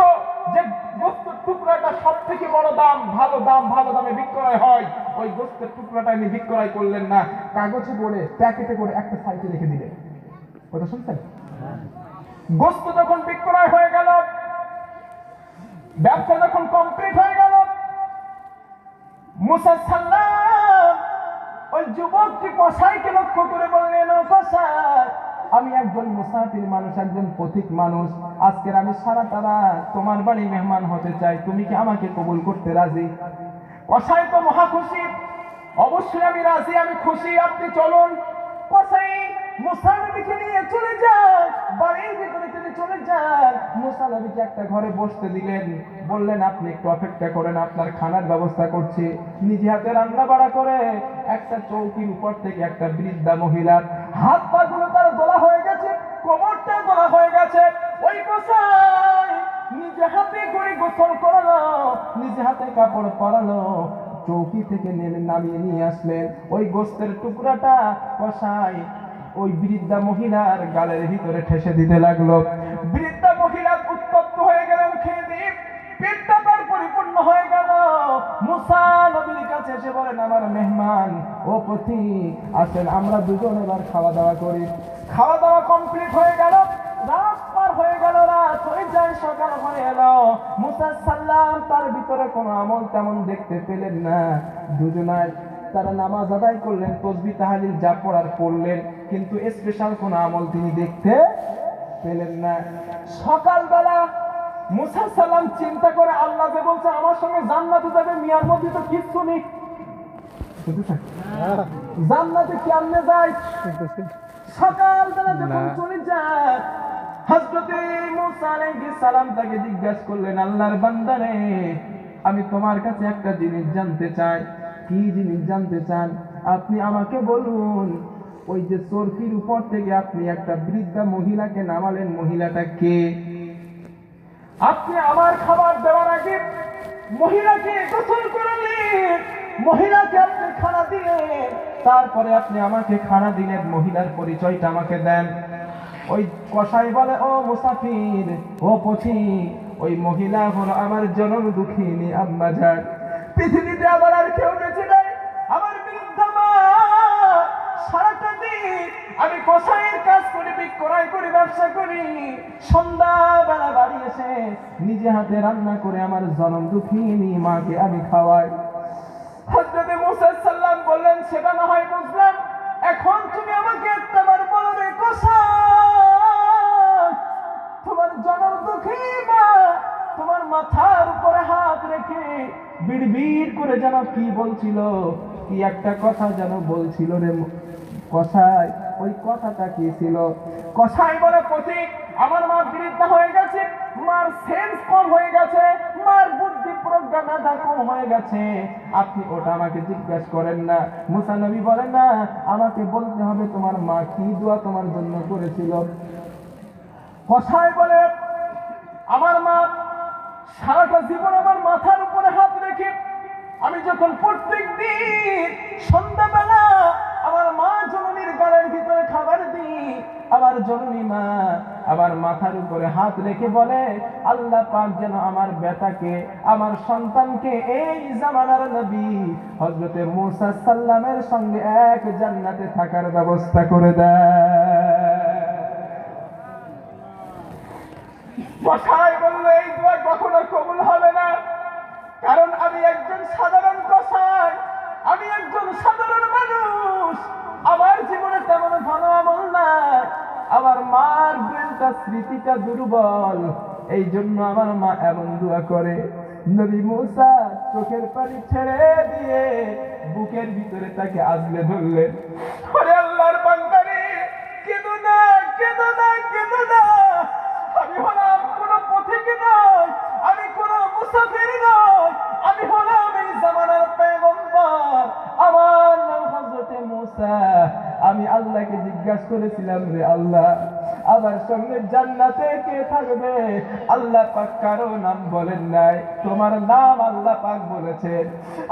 S1: যে গোস্তের টুকরাটা সব থেকে বড় দাম, ভালো দামে বিক্রয় হয়, ওই গোস্তের টুকরাটা উনি বিক্রয় করলেন না, কাগজে করে প্যাকেটে করে একটা সাইডে রেখে দিলেন। কথা শুনছেন? গোস্ত যখন বিক্রয় হয়ে গেল, ব্যবসা যখন কমপ্লিট হয়ে গেল, মূসা সাল্লাম ওই যুবককে কসাইকে লক্ষ্য করে বললেন, ও কসাই, আমি একজন মুসাফির মানুষ, একজন পথিক মানুষ, আজকের আমি সারা তারা তোমার বাড়ি মেহমান হতে চাই, তুমি কি আমাকে কবুল করতে রাজি? কসাই তো মহা খুশি, অবশ্যই আমি রাজি, আমি খুশি, আপনি চলুন। কসাই মুসা নবীকে নিয়ে চলে যান, বাড়ির ভিতরে তিনি চলে যান, মুসা নবীকে একটা ঘরে বসতে দিলেন, বললেন আপনি একটু অপেক্ষা করেন, আপনার খানার ব্যবস্থা করছি। নিজে হাতে রান্না বাড়া করে একটা চৌকির উপর থেকে একটা বৃদ্ধা মহিলার হাত পা গুলো তার দোলা হয়ে গেছে, কোমরটা দোলা হয়ে গেছে। ওই কসাই নিজে হাতে করে গোসল করালো, নিজে হাতে কাপড় পরালো, চৌকি থেকে নামিয়ে নিয়ে আসলেন। ওই গোস্তের টুকরাটা কসাই ওই বৃদ্ধা মহিলার গালের ভিতরে ঠেসে দিতে লাগলো। বৃদ্ধা মহিলা উত্তপ্ত হয়ে গেলেন, খেয়ে দিয়ে পেটটা তার পরিপূর্ণ হয়ে গেল। মুসা নবীর কাছে এসে বলেন, আমার মেহমান ও পথিক আসেন, আমরা দুজন এবার খাওয়া দাওয়া করি। খাওয়া দাওয়া কমপ্লিট হয়ে গেল, রাত পার হয়ে গেল, রাত হয়ে যায়, সকাল হয়ে এলো। মুসা সাল্লাম তার ভিতরে কোনো আমল তেমন দেখতে পেলেন না। দুজনায় তারা নামাজ আদায় করলেন, তাসবিহ তাহলিল যা পড়ার পড়লেন, কিন্তু স্পেশাল কোনো আমল তিনি দেখতে পেলেন না। সকালবেলা মুসা সাল্লাম চিন্তা করে, আল্লাহ যে বলছে আমার সঙ্গে জান্নাতে যাবে, মিয়ার মধ্যে তো কিচ্ছু নেই, জান্নাতে কেমনে যায়? সকালবেলা যখন চলে যায়, হযরতে মুসা আলাইহিস সালাম তাকে জিজ্ঞাসা করলেন, আল্লাহর বান্দা রে, আমি তোমার কাছে একটা জিনিস জানতে চাই। কি জিনিস জানতে চান? আপনি আমাকে বলুন, ওই যে চরকির উপর থেকে আপনি একটা বৃদ্ধা মহিলাকে নামালেন, মহিলাটা কে? আপনি আমার খাবার দেওয়ার আগে মহিলাকে গোসল করালেন, মহিলাকে আপনি খানা দিলেন, তারপরে আপনি আমাকে খানা দিলেন, মহিলার পরিচয়টা আমাকে দেন। ওই কসাই বলে, ও মুসাফির, ও পথিক, ওই মহিলা হলো আমার জনম দুঃখিনী আম্মা জান। পৃথিবীতে আবার আর কেউ বেঁচে নাই, আমার বৃদ্ধা মা। সারাটা দিন আমি কসাইয়ের কাজ করি, বিক্রয় করি, ব্যবসা করি, সন্ধ্যাবেলা বাড়ি এসে নিজে হাতে রান্না করে আমার জনম দুঃখিনী মাকে আমি খাওয়াই। হযরতে মুসা সাল্লাম বললেন, সেটা না হয় বুঝলাম, এখন তুমি আমাকে একটাবার বলবে, কসাই তোমার জনম দুঃখী মা তোমার মাথার উপরে হাত রেখে বিড়বিড় করে যেন কি বলছিল, কি একটা কথা যেন বলছিল রে কসাই, ওই কথাটা কি ছিল? কসাই বলে, পথিক, আমার মা বৃদ্ধা হয়ে গেছে, মার সেন্স কম হয়ে গেছে, মার বুদ্ধি প্রজ্ঞা মেধা কম হয়ে গেছে, আপনি ওটা আমাকে জিজ্ঞাসা করেন না। মুসা নবী বলেন, না, আমাকে বলতে হবে তোমার মা কি দোয়া তোমার জন্য করেছিল। কসাই বলে, আমার মা সারাটা জীবন আমার মাথার উপরে হাত রেখে, আমি যখন প্রত্যেক দিন সন্ধ্যাবেলা আমার মা জননীর গালের ভিতরে খাবার দিই, আমার জননী মা আমার মাথার উপরে হাত রেখে বলে, আল্লাহ পাক যেন আমার বেটাকে, আমার সন্তানকে এই জামানার নবী হযরতে মুসা সাল্লামের সঙ্গে এক জান্নাতে থাকার ব্যবস্থা করে দেয়। কসাই বলল, এই দোয়া কখনো কবুল হবে না, কারণ আমি একজন সাধারণ কসাই, আমি একজন সাধারণ মানুষ, আমার জীবনে তেমন ভালো আমল নাই, আমার মার ব্রেনটা স্মৃতিটা দুর্বল, এই জন্য আমার মা এমন দোয়া করে। নবী মুসা চোখের পানি ছেড়ে দিয়ে বুকের ভিতরে তাকে আগলে ধরলেন। ওরে আল্লাহর বান্দা রে, কেঁদো না, কেঁদো না, কেঁদো না, আমি হলাম কোনো পথিক নয়, আমি কোনো মুসাফির নয়, আমি হলাম এই জামানার পয়গম্বর, আমার নাম হযরতে মুসা। আমি আল্লাহকে জিজ্ঞাসা করেছিলাম, রে আল্লাহ, আমার সঙ্গে জান্নাতে কে থাকবে? আল্লাহ পাক কারো নাম বলেন নাই, তোমার নাম আল্লাহ পাক বলেছেন।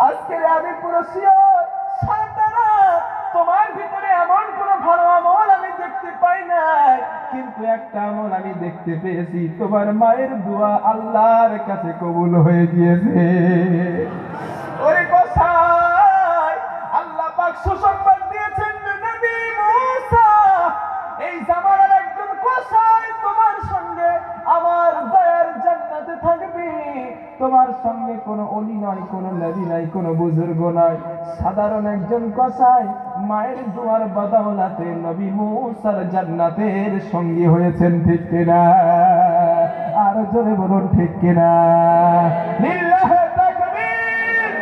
S1: আজকে আমি পুরো শিওর, সারাটা রাত তোমার ভিতরে এমন কোনো ভালো আমল আমি দেখতে পাই নাই, কিন্তু একটা আমল আমি দেখতে পেয়েছি, তোমার মায়ের দোয়া আল্লাহর কাছে কবুল হয়ে গিয়েছে। ওরে কসাই, আল্লাহ পাক সুসংবাদ দিয়েছেন, নবী মুসা, এই জামানার একজন কসাই তোমার সঙ্গে আমার দয়ার জান্নাতে থাকবে। তোমার সঙ্গে কোনো অলি নয়, কোনো নবী নাই, কোনো বুজুর্গ নয়, সাধারণ একজন কসাই মায়ের দোয়ার বদৌলতে নবী মুসার জান্নাতের সঙ্গী হয়েছেন। ঠিক কিনা? আর জোরে বলুন ঠিক কিনা? লিল্লাহি তাকবীর,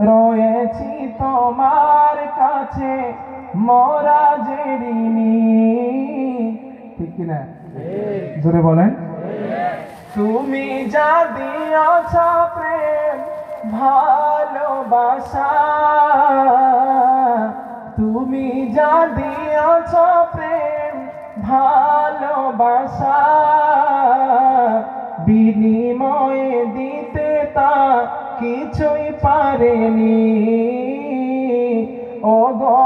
S2: রয়েছি তোমার কাছে মোরা যে ঋণী। ঠিক কিনা? জোরে বলেন। তুমি যা দিয়েছ প্রেম ভালোবাসা, তুমি যা দিয়েছ প্রেম ভালোবাসা, বিনিময়ে দিতে তা কিছুই পারেনি। ও গো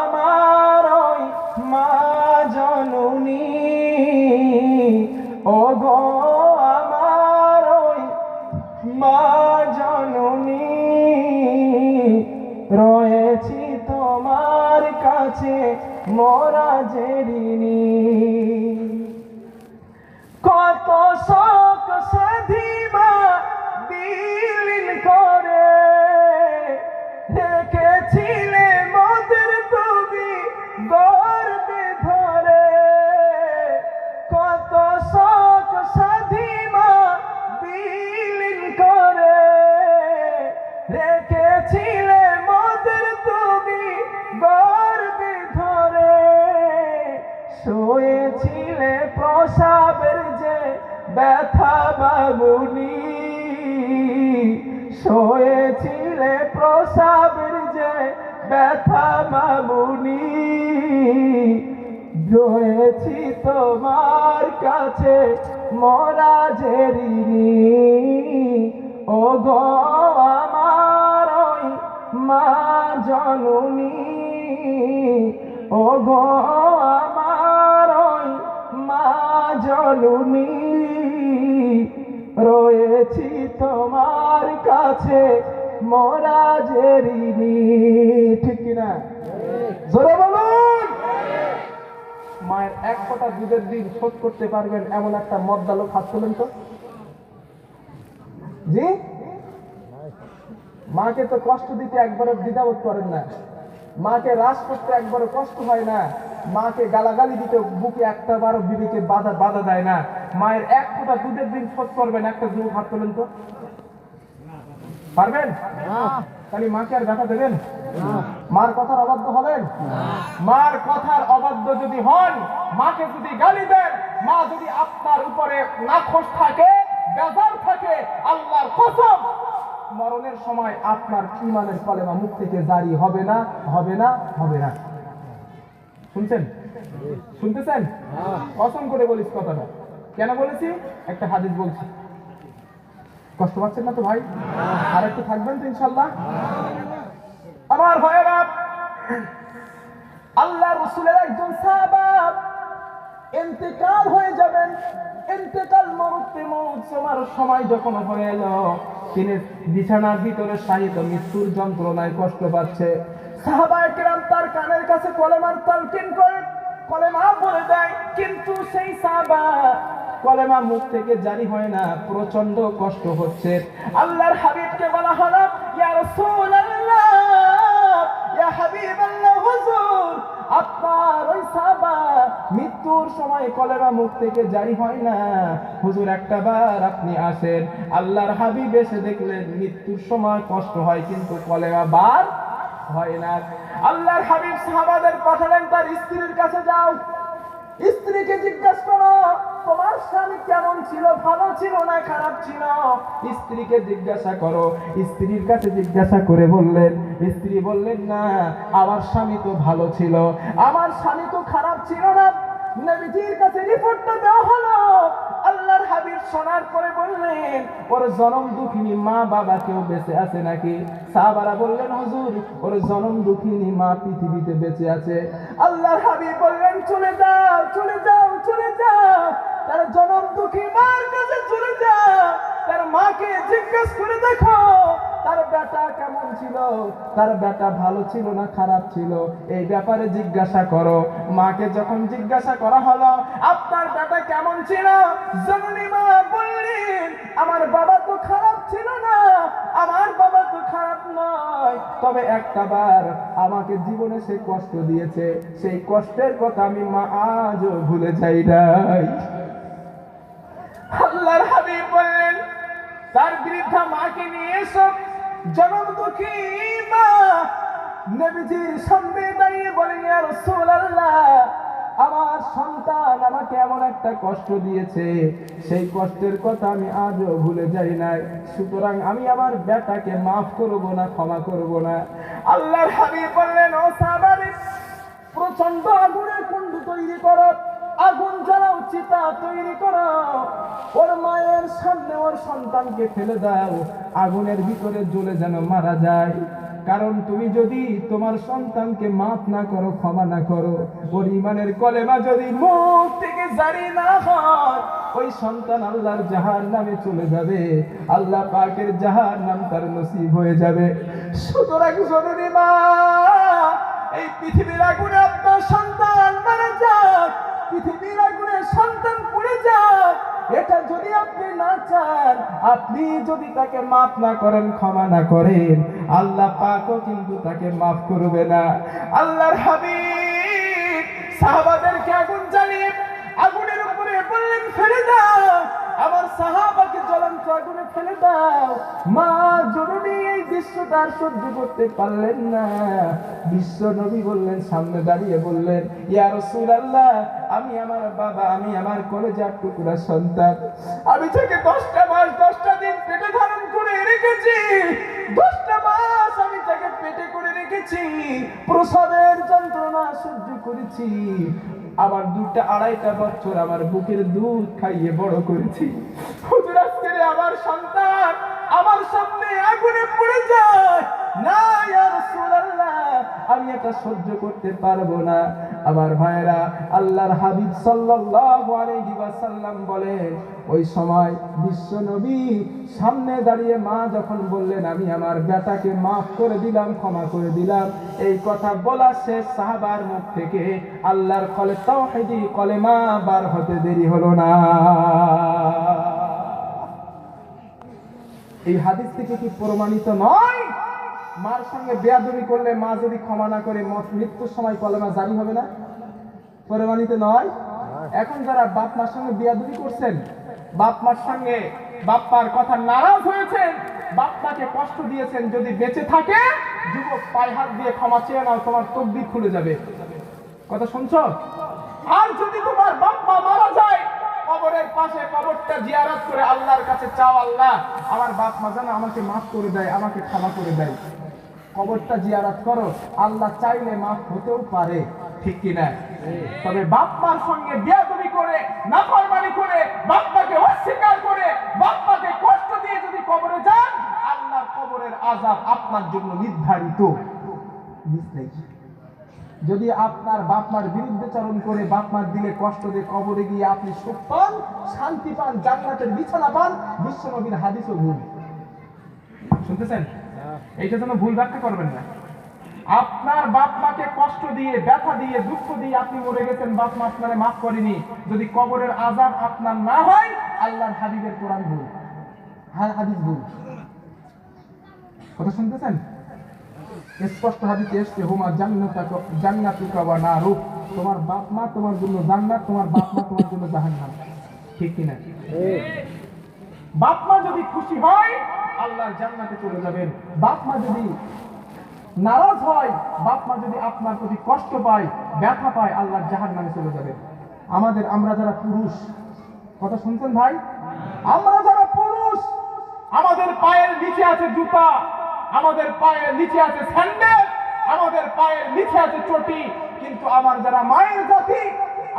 S2: আমার ওই মা জননী, ও গো আমার ওই মা জননী, রয়েছি তোমার কাছে মোরা যে ঋণী। কত শোক সাধিবা বিলীন করে রেখেছিলে মোদের তুমি গর্বে ধরে। কত শোক সাধিবা বিলীন করে রেখেছিলে মোদের তুমি গর্বে ধরে। শুয়েছিলে প্রসাবের যে ব্যথা বাবুনি, শুয়েছিলে প্রসাবের যে ব্যথা বাবুনি, রয়েছি তোমার কাছে মোরা যে ঋণী। ও গো আমার ওই মা জননী, ও গো আমার ওই মা জননী, রয়েছি তোমার কাছে মোরা যে ঋণী। ঠিক কিনা? জোরে বলুন। মায়ের এক ফোঁটা দুধের ঋণ শোধ করতে পারবেন এমন একটা মদ্দালো হাত তোলেন তো। জি, মাকে তো কষ্ট দিতে একবারও দ্বিধাবোধ করেন না, মাকে রাস করতে একবারও কষ্ট হয় না, মাকে গালাগালি দিতে বুকে একটা বারো বিবিকে বাধা দেয় না। মায়ের এক ফোঁটা দুধের ঋণ শোধ করবেন একটা যুবক হাত তোলেন তো। পারবেন? তাহলে মাকে আর ব্যথা দেবেন? মার কথার অবাধ্য হবেন? মার কথার অবাধ্য যদি হন, মাকে যদি গালি দেন, মা যদি আপনার উপরে নাখোশ থাকে, বেজার থাকে, আল্লাহর কসম মরণের সময় আপনার ঈমানের কলেমা মুখ থেকে জারি হবে না, হবে না, হবে না। শুনছেন? শুনতেছেন? কসম করে বলিস কথাটা। কেন বলেছি? একটা হাদিস বলছি। কষ্ট পাচ্ছেন না তো ভাই? আর একটু থাকবেন তো ইনশাল্লাহ? আমার ভাইয়েরা, আল্লাহ রাসূলের একজন সাহাবা ইন্তেকাল হয়ে যাবেন। ইন্তেকাল মৌতের সময় যখন হয়ে এলো, তিনি বিছানার ভিতরে শায়িত মৃত্যুর যন্ত্রণায় কষ্ট পাচ্ছে। সাহাবায়ে কেরাম তার কানের কাছে কলেমার তালকিন করে কলেমা বলে দেয়, কিন্তু সেই সাহাবা কলেমা মুখ থেকে জারি হয় না, প্রচন্ড কষ্ট হচ্ছে। আল্লাহর হাবিবকে বলা হলো, ইয়া রাসূলুল্লাহ, ইয়া হাবিবাল্লাহ, হুজুর আপনার ওই সাহাবা মৃত্যুর সময় কলেমা মুখ থেকে জারি হয় না, হুজুর একটা বার আপনি আসেন। আল্লাহর হাবিব এসে দেখলেন মৃত্যুর সময় কষ্ট হয় কিন্তু কলেমা বার হয় না। আল্লাহর হাবিব সাহাবাদের পাঠালেন, তার স্ত্রীর কাছে যাও, স্ত্রীকে জিজ্ঞাসা করো তোমার স্বামী কেমন ছিল, ভালো ছিল না খারাপ ছিল। স্ত্রীকে জিজ্ঞাসা করো। স্ত্রীর কাছে জিজ্ঞাসা করে বললেন, স্ত্রী বললেন না আমার স্বামী তো ভালো ছিল, আমার স্বামী তো খারাপ ছিল না। নবীজির কাছে রিপোর্টটা দেওয়া হলো। আল্লাহর হাবিব শোনার পরে বললেন, ওর জনম দুঃখিনী মা বাবা কেউ বেঁচে আছে নাকি? সাহাবারা বললেন, হুজুর ওর জনম দুঃখিনী মা পৃথিবীতে বেঁচে আছে। আল্লাহর হাবিব বললেন, চলে যাও, চলে যাও, চলে যাও, তার জনম দুঃখী মার কাছে চলে যাও, তার মাকে জিজ্ঞেস করে দেখো তার বেটা কেমন ছিল, তার বেটা ভালো ছিল না খারাপ ছিল, এই ব্যাপারে জিজ্ঞাসা করো। মাকে যখন জিজ্ঞাসা করা হলো আপনার বেটা কেমন ছিল, জননী মা বললেন, আমার বাবা তো খারাপ ছিল না, আমার বাবা তো খারাপ নয়, তবে একটা বার আমাকে জীবনে সে কষ্ট দিয়েছে, সেই কষ্টের কথা আমি মা আজও ভুলে যাই নাই। আল্লাহর হাবিব বললেন, তার বৃদ্ধা মাকে নিয়ে এসো। জনম দুঃখী মা নবীজির সামনে দাঁড়িয়ে বলেন, ইয়া রাসূলুল্লাহ, আমার সন্তান আমাকে এমন একটা কষ্ট দিয়েছে, সেই কষ্টের কথা আমি আজও ভুলে যাই নাই, সুতরাং আমি আমার বেটাকে মাফ করব না, ক্ষমা করব না। আল্লাহর হাবিব বললেন, ও সাহাবারে, প্রচন্ড আগুনের কুণ্ড তৈরি করো, আগুন জ্বালাও, চিতা তৈরি করো, ওর মায়ের সামনে ওর সন্তানকে ফেলে দাও, আগুনের ভিতরে জ্বলে যেন মারা যায়। কারণ তুমি যদি তোমার সন্তানকে মাফ না করো, ক্ষমা না করো, ওর ইমানের কলেমা যদি মুখ থেকে জারি না হয়, ওই সন্তান আল্লাহর জাহান্নামে চলে যাবে, আল্লাহ পাকের জাহান্নাম তার নসিব হয়ে যাবে। সুতরাং জরুরি মা, এই পৃথিবীর আগুনে আপনার সন্তান মারা যাক, পৃথিবীর আগুনে সন্তান পুড়ে যাক, এটা যদি আপনি না চান, আপনি যদি তাকে মাফ না করেন, ক্ষমা না করেন, আল্লাহ পাকও কিন্তু তাকে মাফ করবে না। আল্লাহর হাবিব সাহাবাদেরকে আগুন জ্বালিয়ে আগুনের উপরে বললেন, ফেলে দাও, আমার সাহাবাকে জ্বলন্ত আগুনে ফেলে দাও। মা জরুরি এই দৃশ্যটা আর সহ্য করতে পারলেন না, বিশ্ব নবী বললেন, সামনে দাঁড়িয়ে বললেন, ইয়া রাসূলুল্লাহ, আমি আমার বাবা, আমি আমার কলেজার টুকরা সন্তান, আমি তাকে 10টা মাস 10টা দিন পেটে ধারণ করে রেখেছি, 10টা মাস আমি তাকে পেটে করে রেখেছি, প্রসবের যন্ত্রণা সহ্য করেছি, আমার 2টা 2.5টা বছর আমার বুকের দুধ খাইয়ে বড় করেছি। হুজুর, আজকে আমার সন্তান আমার সামনে আগুনে পুড়ে যায় না, ইয়া রাসূলুল্লাহ, আমি এটা সহ্য করতে পারবো না। আমার ভাইরা, আল্লাহর হাবিব সাল্লাল্লাহু আলাইহি ওয়াসাল্লাম বলেন, ওই সময় বিশ্ব নবী সামনে দাঁড়িয়ে মা যখন বললেন, আমি আমার বেটাকে মাফ করে দিলাম, ক্ষমা করে দিলাম, এই কথা বলা শেষ, সাহাবার মুখ থেকে আল্লাহর তাওহীদি কলেমা বার হতে দেরি হলো না। এই হাদিস থেকে কি প্রমাণিত নয়, মার সঙ্গে বেয়াদবি করলে মা যদি ক্ষমা না করে মৃত্যুর সময় কলেমা জারি হবে না? প্রমাণিত নয়? এখন যারা বাপ মার সঙ্গে বেয়াদবি করছেন, বাপ মার সঙ্গে বাপ্পার কথা নারাজ হয়েছেন, বাপ্পাকে কষ্ট দিয়েছেন, যদি বেঁচে থাকে, যুবক পায়ে হাত দিয়ে ক্ষমা চেয়ে নাও, তোমার তকদির খুলে যাবে। কথা শুনছো? আর যদি তোমার বাপ্পা মারা যায়, কবরের পাশে কবরটা জিয়ারত করে আল্লাহর কাছে চাও, আল্লাহ আমার বাপ মা যেন আমাকে মাফ করে দেয়, আমাকে ক্ষমা করে দেয়, কবরটা জিয়ারত করো, আল্লাহ চাইলে মাফ হতেও পারে, ঠিক কি না? তবে বাপ্পার সঙ্গে বেয়াদবি করে, নাফরমানি করে, বাপ্পাকে অস্বীকার করে, বাপ্পাকে কষ্ট দিয়ে যদি কবরে যান, আল্লাহর কবরের আযাব আপনার জন্য নির্ধারিত। যদি আপনার বাপমার বিরুদ্ধে চরণ করে, বাপমার দিলে কষ্ট দিয়ে কবরে গিয়ে আপনি সুখ পান, শান্তি পান, জান্নাতের বিছানা পান, বিশ্ব নবীর হাদিসও ভুল। শুনতেছেন? এইটা যেন ভুল ব্যাখ্যা করবেন না। আপনার বাপ মাকে কষ্ট দিয়ে, ব্যথা দিয়ে, দুঃখ দিয়ে আপনি মরে গেছেন, বাপ মা আপনারে মাফ করেনি, যদি কবরের আযাব আপনার না হয়, আল্লাহর হাবিবের কোরআন ভুল, হাদিস ভুল। কথা শুনতেছেন? স্পষ্ট হাদিসে এসেছে, হুমা জান্নাতুকা ওয়া নারুক, তোমার বাপ মা তোমার জন্য জান্নাত, তোমার বাপ মা তোমার জন্য জাহান্নাম, ঠিক কি না? বাপ মা যদি খুশি হয়, আল্লাহর জান্নাতে চলে যাবেন। বাপ মা যদি নারাজ হয়, বাপ মা যদি আপনার প্রতি কষ্ট পায়, ব্যথা পায়, আল্লাহর জাহান্নামে চলে যাবেন। আমরা যারা পুরুষ, কথা শুনছেন ভাই, আমরা যারা পুরুষ, আমাদের পায়ের নিচে আছে জুতা, আমাদের পায়ের নিচে আছে স্যান্ডেল, আমাদের পায়ের নিচে আছে চটি, কিন্তু আমার যারা মায়ের জাতি,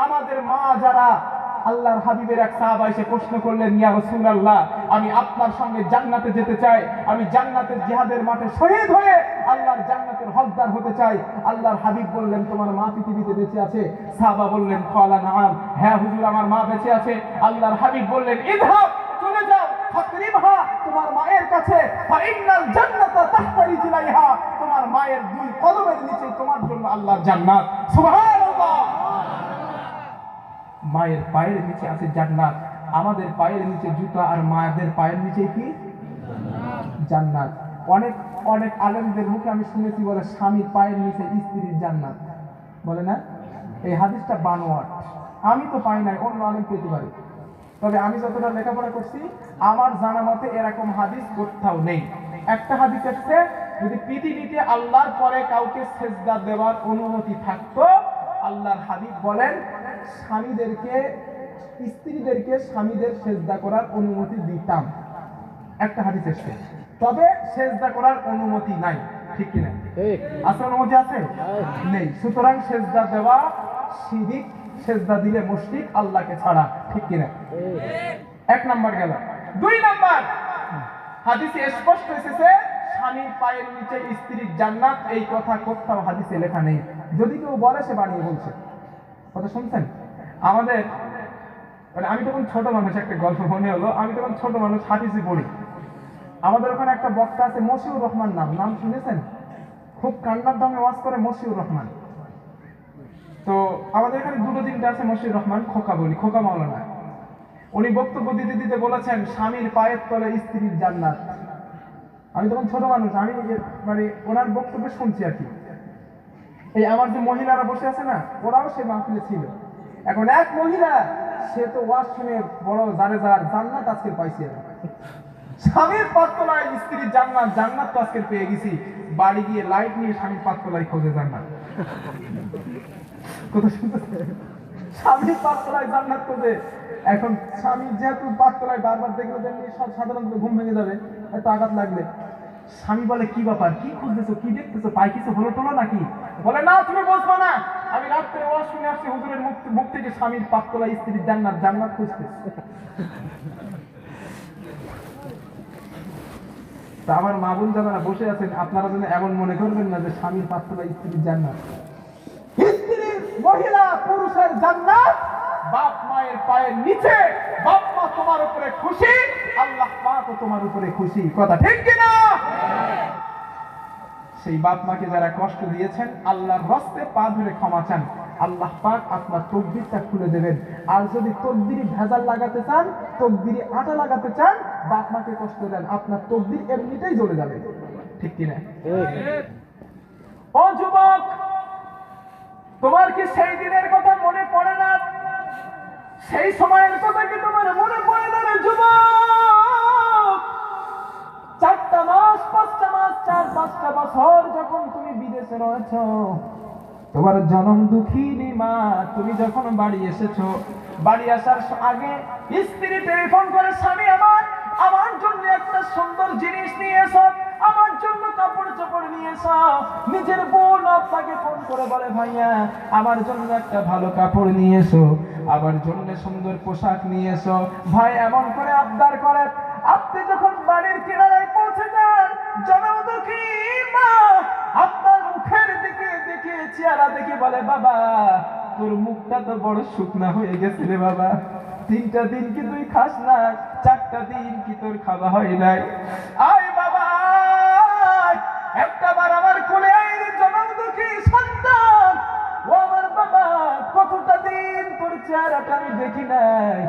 S2: আমাদের মা যারা, আল্লাহর হাবিবের এক সাহাবা এসে প্রশ্ন করলেন, ইয়া রাসূলুল্লাহ, আমি আপনার সঙ্গে জান্নাতে যেতে চাই, আমি জান্নাতের জিহাদের মাঠে শহীদ হয়ে আল্লাহর জান্নাতের হকদার হতে চাই। আল্লাহর হাবিব বললেন, তোমার মা পৃথিবীতে বেঁচে আছে? সাহাবা বললেন, ক্বালা নাআম, হ্যাঁ হুজুর, আমার মা বেঁচে আছে। আল্লাহর হাবিব বললেন, ইযহাব, চলে যাও, ফাকরিবহা, তোমার মায়ের কাছে, ফাইন্নাল জান্নাতা তাহতা রিজলাইহা, তোমার মায়ের 2 কদমের নিচে তোমার জন্য আল্লাহর জান্নাত। সুবহানাল্লাহ। মায়ের পায়ের নিচে আছে জান্নাত, আমাদের পায়ের নিচে জুতা, আর মায়েদের পায়ের নিচে কি? জান্নাত। অনেক অনেক আলেমদের মুখে আমি শুনেছি বলে, স্বামীর পায়ের নিচে স্ত্রীর জান্নাত, বলে না? এই হাদিসটা বানোয়াট, আমি তো পাই নাই, অন্য আলেম পেতে পারে, তবে আমি যতটা লেখাপড়া করছি আমার জানা মতে এরকম হাদিস কোথাও নেই। একটা হাদিস এসেছে, যদি পৃথিবীতে আল্লাহর পরে কাউকে সেজদা দেওয়ার অনুমতি থাকতো, আল্লাহর হাবিব বলেন স্ত্রীদেরকে স্বামীদের সেজদা করার অনুমতি দিতাম। একটা হাদিস এসেছে, তবে সেজদা করার অনুমতি নাই, ঠিক কিনা? আছে অনুমতি আছে? নেই। সুতরাং সেজদা দেওয়া শিরিক, সেজদা দিলে মুশরিক আল্লাহকে ছাড়া, ঠিক কিনা? এক নাম্বার গেল। 2 নাম্বার, হাদিসে স্পষ্ট এসেছে স্বামীর পায়ের নিচে স্ত্রীর জান্নাত, এই কথা কোথাও হাদিসে লেখা নেই। যদি কেউ বলে সে বানিয়ে বলছে। কথা শুনছেন? আমাদের আমি তখন ছোট মানুষ, একটা গল্প মনে হলো, আমি তখন ছোট মানুষ হাদিসে পড়ি। আমাদের ওখানে একটা বক্তা আছে মশিউর রহমান, নাম শুনেছেন? খুব কান্নার দামে ওয়াজ করে মশিউর রহমান। তো আমাদের এখানে 2-3টা আছে মশিউর রহমান, খোকা বলি, খোকা মাওলানা। উনি বক্তব্য দিতে দিতে বলেছেন স্বামীর পায়ের তলে স্ত্রীর জান্নাত। আমি তখন ছোট মানুষ, আমি মানে ওনার বক্তব্য শুনছি আর কি। এই আমার যে মহিলারা বসে আছে না, ওরাও সে মাহফিলে ছিল। এখন এক মহিলা, সে তো ওয়াজ শুনে বড় জারে জান্নাত আজকে পাইছি। স্বামীর পাততলায় স্ত্রীর জান্নাত, জান্নাত তো আজকে পেয়ে গেছি। বাড়ি গিয়ে লাইট নিয়ে স্বামীর পাততলায় খোঁজে জান্নাত। কথা শুনতেছে? স্বামীর পাততলায় জান্নাত খোঁজে। এখন স্বামী যেহেতু পাততলায় বারবার দেখলে সব সাধারণত ঘুম ভেঙে যাবে, একটু আঘাত লাগলে। স্বামী বলে কি ব্যাপার, কি খুঁজতেছো, কি দেখতেছো, পাই কিছু হলো তোলো নাকি? বলে না, তুমি বুঝবো না, আমি রাত্রে ওয়াজ শুনে আসছি হুজুরের মুখ থেকে স্বামীর পাততলায় স্ত্রীর জান্নাত, জান্নাত খুঁজতেছে। তা আমার মা বোন যারা বসে আছেন, আপনারা যেন এমন মনে করবেন না যে স্বামীর পাততলায় স্ত্রীর জান্নাত। স্ত্রীর, মহিলা পুরুষের জান্নাত বাপ মায়ের পায়ের নিচে। বাপ মা তোমার উপরে খুশি, আল্লাহ পাকও তোমার উপরে খুশি। কথা ঠিক কিনা? সেই বাপ মাকে যারা কষ্ট দিয়েছেন, আল্লাহর রাস্তে পা ধরে ক্ষমা চান, আল্লাহ পাক আপনার তকদিরটা খুলে দেবেন। আর যদি তকদিরে ভেজাল লাগাতে চান, তকদিরে আটা লাগাতে চান, বাপ মাকে কষ্ট দেন, আপনার তকদির এমনিতেই জ্বলে যাবে, ঠিক কিনা? ও যুবক, তোমার কি সেই দিনের কথা মনে পড়ে না? সেই সময়ের কথা কি তোমার মনে পড়ে না রে যুবক? 4টা মাস, 5টা মাস, 4-5টা বছর যখন তুমি বিদেশে রয়েছো, তোমার জনম দুঃখিনী মা, তুমি যখন বাড়ি এসেছো, বাড়ি আসার আগে স্ত্রী টেলিফোন করে, স্বামী আমার জন্য একটা সুন্দর জিনিস নিয়ে এসো, আমার জন্য কাপড় চোপড় নিয়ে এসো। নিজের বোন আপনাকে ফোন করে বলে, ভাইয়া আমার জন্য একটা ভালো কাপড় নিয়ে এসো, আমার জন্য সুন্দর পোশাক নিয়ে এসো। ভাই এমন করে আবদার করে। আপনি যখন বাড়ির কিনারায় পৌঁছে যান, জনম দুঃখিনী মা আপনার মুখের দিকে দেখে, চেহারা দেখে বলে, বাবা তোর মুখটা তো বড় শুকনা হয়ে গেছে রে বাবা, 3টা দিন কি তুই খাস না, 4টা দিন কি তোর খাওয়া হয় নাই? আয় বাবা, একটা বার আমার কোলে আয় রে জনম দুঃখী সন্তান। ও আমার বাবা, কতটা দিন তোর চেহারাটা আমি দেখি নাই।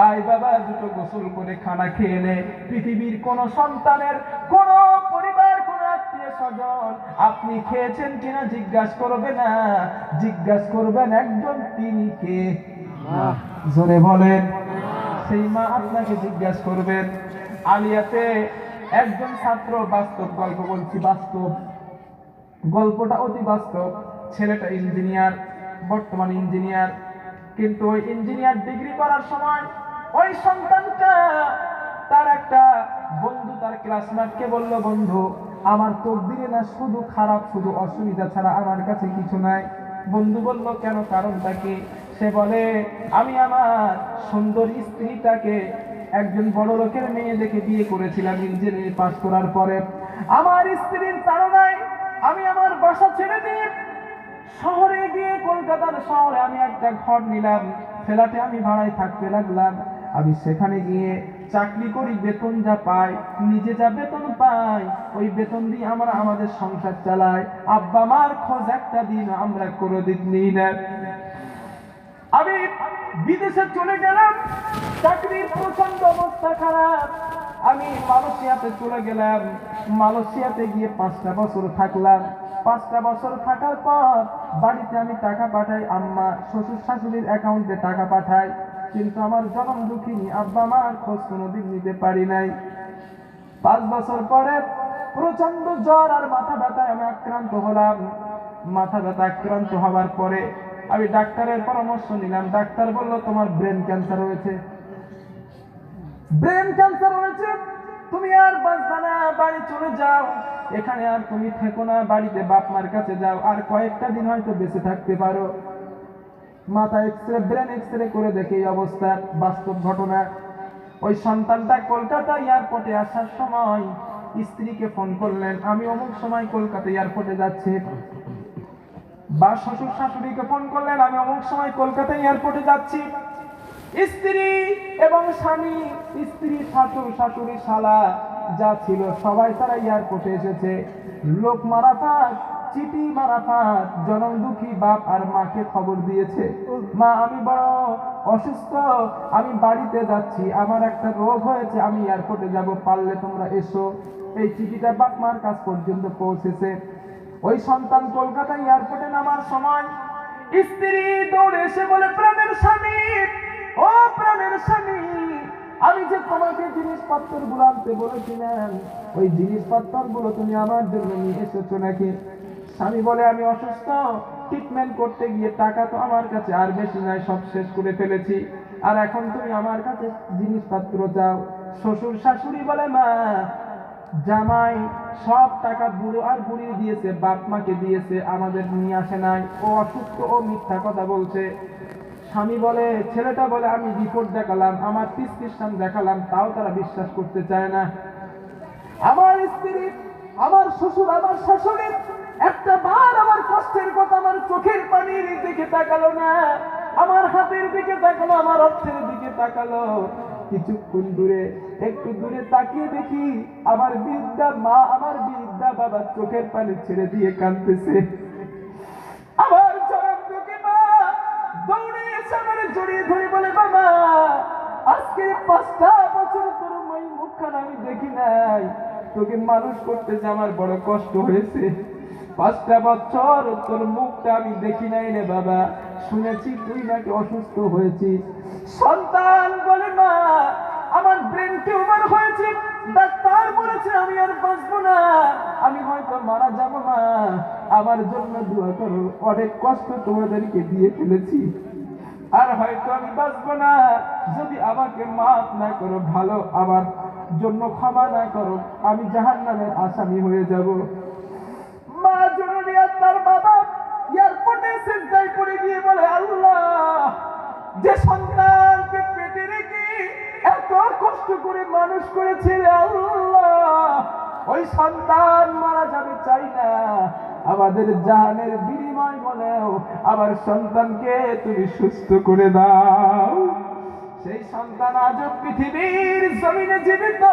S2: আয় বাবা, দুটো গোসল করে খানা খেয়ে নে। পৃথিবীর কোন সন্তানের, কোন পরিবার, কোন আত্মীয় স্বজন আপনি খেয়েছেন কিনা জিজ্ঞাসা করবে না, জিজ্ঞাসা করবেন একজন, তিনি কে? জোরে বলেন। সেই মা আপনাকে জিজ্ঞাসা করবেন। আলিয়াতে একজন ছাত্র, বাস্তব গল্প বলছি, বাস্তব গল্পটা অতি বাস্তব। ছেলেটা ইঞ্জিনিয়ার, বর্তমান ইঞ্জিনিয়ার, কিন্তু ওই ইঞ্জিনিয়ার ডিগ্রি করার সময় ওই সন্তানটা তার একটা বন্ধু, তার ক্লাসমেটকে বলল, বন্ধু আমার তকদিরে না শুধু খারাপ, শুধু অসুবিধা ছাড়া আমার কাছে কিছু নাই। বন্ধু বলল, কেন, কারণটা কি? সে বলে, আমি আমার সুন্দর স্ত্রীটাকে একজন বড় লোকের মেয়ে দেখে বিয়ে করেছিলাম ইঞ্জিনিয়ারিং পাস করার পরে। আমার স্ত্রীর তাড়নায় আমি আমার বাসা ছেড়ে দিয়ে শহরে গিয়ে, কলকাতার শহরে আমি একটা ঘর নিলাম, ফ্ল্যাটে আমি ভাড়ায় থাকতে লাগলাম। আমি সেখানে গিয়ে চাকরি করি, বেতন যা পাই, নিজে যা বেতন পাই, ওই বেতন দিয়ে আমরা আমাদের সংসার চালাই। আব্বা মার খোঁজ একটা দিন আমরা কোনোদিন নিই না। আমি বিদেশে চলে গেলাম, চাকরির প্রচন্ড অবস্থা খারাপ। আমি মালয়েশিয়াতে চলে গেলাম, মালয়েশিয়াতে গিয়ে 5টা বছর থাকলাম। 5টা বছর থাকার পর বাড়িতে আমি টাকা পাঠাই, আম্মা শ্বশুর শাশুড়ির অ্যাকাউন্টে টাকা পাঠাই, কিন্তু আমার জনম দুঃখিনী আব্বা মার খোঁজ কোনোদিন নিতে পারি নাই। 5 বছর পরে প্রচন্ড জ্বর আর মাথা ব্যথায় আমি আক্রান্ত হলাম। মাথা ব্যথা আক্রান্ত হওয়ার পরে আমি ডাক্তারের পরামর্শ নিলাম। ডাক্তার বলল তোমার ব্রেন ক্যান্সার হয়েছে, ব্রেন ক্যান্সার হয়েছে, তুমি আর বাঁচবে না, বাড়ি চলে যাও, এখানে আর তুমি থেকো না, বাড়িতে বাপ মার কাছে যাও, আর কয়েকটা দিন হয়তো বেঁচে থাকতে পারো। মাথা এক্সরে, ব্রেন এক্সরে করে দেখে এই অবস্থা, বাস্তব ঘটনা। ওই সন্তানটা কলকাতা এয়ারপোর্টে আসার সময় স্ত্রীকে ফোন করলেন, আমি অমুক সময় কলকাতা এয়ারপোর্টে যাচ্ছি। বা শ্বশুর শাশুড়িকে ফোন করলেন, আমি অমুক সময় কলকাতা এয়ারপোর্টে যাচ্ছি। স্ত্রী এবং স্বামী, স্ত্রী, শাশুড়, শাশুড়ি, শালা যা ছিল সবাই তারা এয়ারপোর্টে এসেছে। লোক মারাফাত, চিঠি মারাফাত জনম দুঃখী বাপ আর মাকে খবর দিয়েছে, মা আমি বড় অসুস্থ, আমি বাড়িতে যাচ্ছি, আমার একটা রোগ হয়েছে, আমি এয়ারপোর্টে যাব, পারলে তোমরা এসো। এই চিঠিটা বাপ মার কাছ পর্যন্ত পৌঁছেছে। ওই সন্তান কলকাতা এয়ারপোর্টে নামার সময় স্ত্রী দৌড়ে এসে বলে, প্রাণের স্বামী, ও প্রাণের স্বামী, আমি যে তোমাকে জিনিসপত্র গুলো আনতে বলেছিলাম, ওই জিনিসপত্র গুলো তুমি আমার জন্য নিয়ে এসেছো নাকি? স্বামী বলে, আমি অসুস্থ, ট্রিটমেন্ট করতে গিয়ে টাকা তো আমার কাছে আর বেশি নাই, সব শেষ করে ফেলেছি, আর এখন তুমি আমার কাছে জিনিসপত্র চাও। শ্বশুর শাশুড়ি বলে, মা জামাই সব টাকা বুড়ো আর বুড়ি দিয়েছে, বাপ মাকে দিয়েছে, আমাদের নিয়ে আসে নাই, ও অসুস্থ, ও মিথ্যা কথা বলছে। স্বামী বলে, ছেলেটা বলে, আমি রিপোর্ট দেখালাম, আমার প্রেসক্রিপশন দেখালাম, তাও তারা বিশ্বাস করতে চায় না। আমার স্ত্রী, আমার শ্বশুর, আমার শাশুড়ি একটা বার আমার কষ্টের কথা, আমার চোখের পানির দিকে তাকালো না, আমার হাতের দিকে তাকালো, আমার অর্থের দিকে তাকালো। কিছুক্ষণ দূরে, একটু দূরে তাকিয়ে দেখি আমার বৃদ্ধা মা, আমার বৃদ্ধা বাবা চোখের পানি ছেড়ে দিয়ে কাঁদতেছে। আমার জনম দুঃখী মা দৌড়ে এসে আমার জড়িয়ে ধরে বলে, বাবা আজকে 5টা বছর তোর ওই মুখখানা আমি দেখি নাই, তোকে মানুষ করতে যে আমার বড় কষ্ট হয়েছে, 5টা বছর তোর মুখটা আমি দেখি নাই রে বাবা, শুনেছি তুই নাকি অসুস্থ হয়েছিস। সন্তান বলে, মা আমার ব্রেন টিউমার হয়েছে, ডাক্তার বলেছে আমি আর বাঁচবো না, আমি হয়তো মারা যাবো, মা আমার জন্য দোয়া করো, অনেক কষ্ট তোমাদেরকে দিয়ে ফেলেছি, আর হয়তো আমি বাঁচবো না, যদি আমাকে মাফ না করো, ভালো আমার জন্য ক্ষমা না করো, আমি জাহান্নামের আসামি হয়ে যাব। মা জননী আর তার বাবা এয়ারপোর্টে সিজদায় পড়ে গিয়ে বলে, আল্লাহ যে সন্তানকে পেটে রেখে এত কষ্ট করে মানুষ করেছে, আল্লাহ ওই সন্তান মারা যাবে চাই না, আমাদের জানের বিনিময় বলেও আমার সন্তানকে তুমি সুস্থ করে দাও। সেই সন্তান আজও পৃথিবীর জমিনে জীবিত,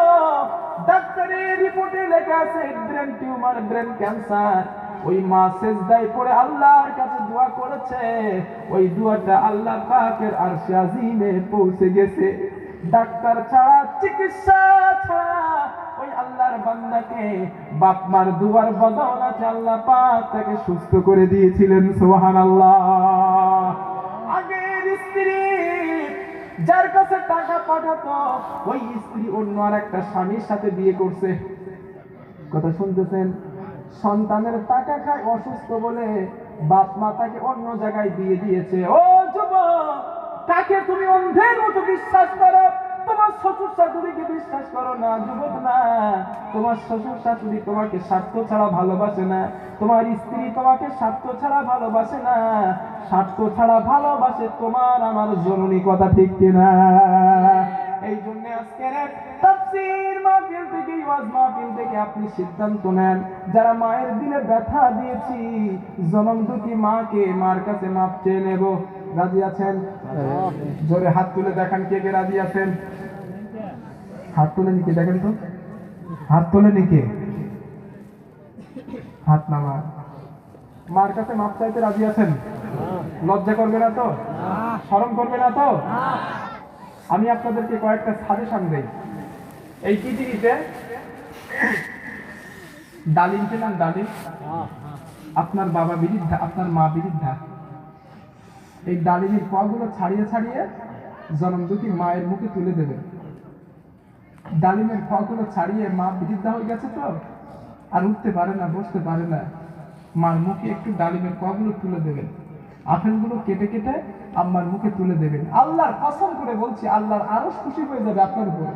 S2: ডাক্তারের রিপোর্টে লেখা আছে ব্রেন টিউমার, ব্রেন ক্যান্সার। ওই মা সেজদায় পড়ে আল্লাহর কাছে দোয়া করেছে, ওই দোয়াটা আল্লাহ পাকের আরশে আজিমে পৌঁছে গেছে। ডাক্তার ছাড়া, চিকিৎসা ছাড়া ওই আল্লাহর বান্দাকে বাপ মার দুয়ার বদৌলতে আল্লাহ পাক তাকে সুস্থ করে দিয়েছিলেন। সুবহানাল্লাহ। আগের স্ত্রী যার কাছে টাকা পাঠাতো, ওই স্ত্রী অন্য আর একটা স্বামীর সাথে বিয়ে করছে। কথা শুনতেছেন? সন্তানের টাকা খায় অসুস্থ বলে বাপ মা তাকে অন্য জায়গায় দিয়ে দিয়েছে। ও যুবক, কাকে তুমি অন্ধের মতো বিশ্বাস করো? তোমার শ্বশুর শাশুড়িকে বিশ্বাস করো না যুবক, না। তোমার শ্বশুর শাশুড়ি তোমাকে স্বার্থ ছাড়া ভালোবাসে না, তোমার স্ত্রী তোমাকে স্বার্থ ছাড়া ভালোবাসে না, স্বার্থ ছাড়া ভালোবাসে তোমার আমার জননী। কথা ঠিক কিনা? এই জন্য আজকের তাফসীর মাহফিল থেকে, ওয়াজ মাহফিল থেকে আপনি সিদ্ধান্ত নেন, যারা মায়ের দিলে ব্যথা দিয়েছি, জনম দুঃখী মাকে মার কাছে মাপ চেয়ে নেব। রাজি আছেন? জোরে হাত তুলে দেখান কে কে রাজি আছেন। হাত তুলে নিকে দেখেন তো, হাত তুলে নিকে, হাত নামা। মার কাছে মাপ চাইতে রাজি আছেন? লজ্জা করবে না তো? শরম করবে না তো? আমি আপনাদেরকে কয়েকটা সাজেশন দেই। এই পৃথিবীতে ডালিম চেনান? ডালিম, আপনার বাবা বিরুদ্ধা, আপনার মা বিরুদ্ধা, এই ডালিমের ফলগুলো ছাড়িয়ে ছাড়িয়ে জনম দুঃখী মায়ের মুখে তুলে দেবে। ডালিমের ফলগুলো ছাড়িয়ে মা বিরুদ্ধা হয়ে গেছে তো, আর উঠতে পারে না, বসতে পারে না, মার মুখে একটু ডালিমের কোয়াগুলো তুলে দেবেন, আপেলগুলো কেটে কেটে আম্মার মুখে তুলে দেবেন। আল্লাহর কসম করে বলছি, আল্লাহর আরশ খুশি হয়ে যাবে আপনার উপরে।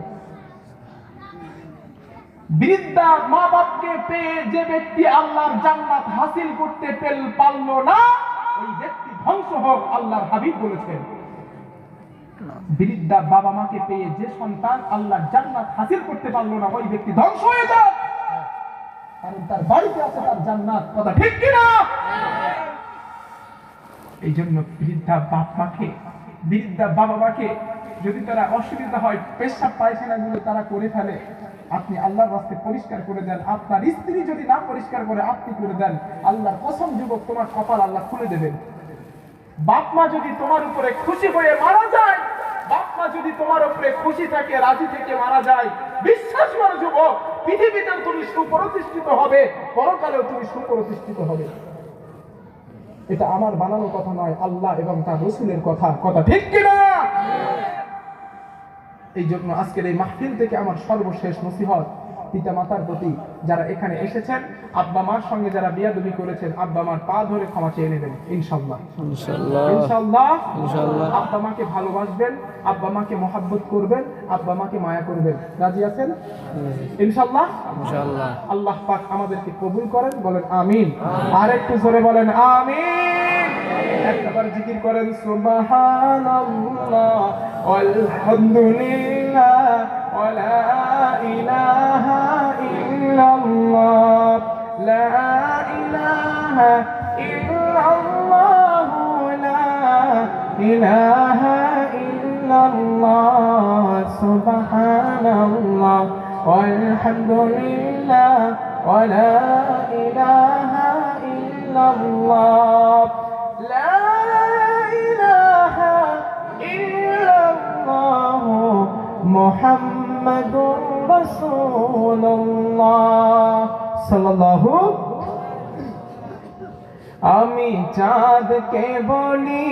S2: বৃদ্ধা মা বাপকে পেয়ে যে ব্যক্তি আল্লাহর জান্নাত হাসিল করতে পারলো না, ওই ব্যক্তি ধ্বংস হোক, আল্লাহর হাবিব বলেছেন। বৃদ্ধা বাবা মাকে পেয়ে যে সন্তান আল্লাহর জান্নাত হাসিল করতে পারলো না, ওই ব্যক্তি ধ্বংস হয়ে যাক, কারণ তার বাড়িতে আছে তার জান্নাত। কথা ঠিক কিনা? এই জন্য বৃদ্ধা বাপ মাকে, বৃদ্ধা বাবা মাকে যদি তারা অসুবিধা হয়, পেশাব পায়খানা গুলো তারা করে ফেলে, আপনি আল্লাহর রাস্তায় পরিষ্কার করে দেন। আপনার স্ত্রী যদি না পরিষ্কার করে, আপনি করে দেন। আল্লাহর কসম যুবক, তোমার কপাল আল্লাহ খুলে দেবেন। বাপ মা যদি তোমার উপরে খুশি হয়ে মারা যায়, বাপ মা যদি তোমার উপরে খুশি থাকে, রাজি থেকে মারা যায়, বিশ্বাস করো যুবক, পৃথিবীতেও তুমি সুপ্রতিষ্ঠিত হবে, পরকালেও তুমি সুপ্রতিষ্ঠিত হবে। এটা আমার বানানো কথা নয়, আল্লাহ এবং তার রাসূলের কথা। কথা ঠিক কিনা? এই জন্য আজকের এই মাহফিল থেকে আমার সর্বশেষ নসিহত, পিতা মাতার প্রতি, যারা এখানে এসেছেন, আব্বা মার সঙ্গে যারা বিয়াদবি করেছেন, আব্বা মার পা ধরে ক্ষমা চেয়ে নেবেন ইনশাআল্লাহ। ইনশাআল্লাহ আব্বা মাকে ভালোবাসবেন, আব্বা মাকে মহাব্বত করবেন, আব্বা মাকে মায়া করবেন। রাজি আছেন ইনশাআল্লাহ? আল্লাহ পাক আমাদেরকে কবুল করেন, বলেন আমিন। আর একটু জোরে বলেন আমিন। একবার জিকির করেন সুবহানাল্লাহ আলহামদুলিল্লাহ ওয়া লা ইলাহা ইল্লাল্লাহ, লা ইলাহা ইল্লাল্লাহ, লা ইলাহা ইল্লাল্লাহ, সুবহানাল্লাহ আলহামদুলিল্লাহ ওয়া লা ইলাহা ইল্লাল্লাহ, লা ইলাহা ইল্লাল্লাহ, মুহাম্মাদুর রাসূলুল্লাহ সাল্লাল্লাহু। আমি চাঁদকে বলি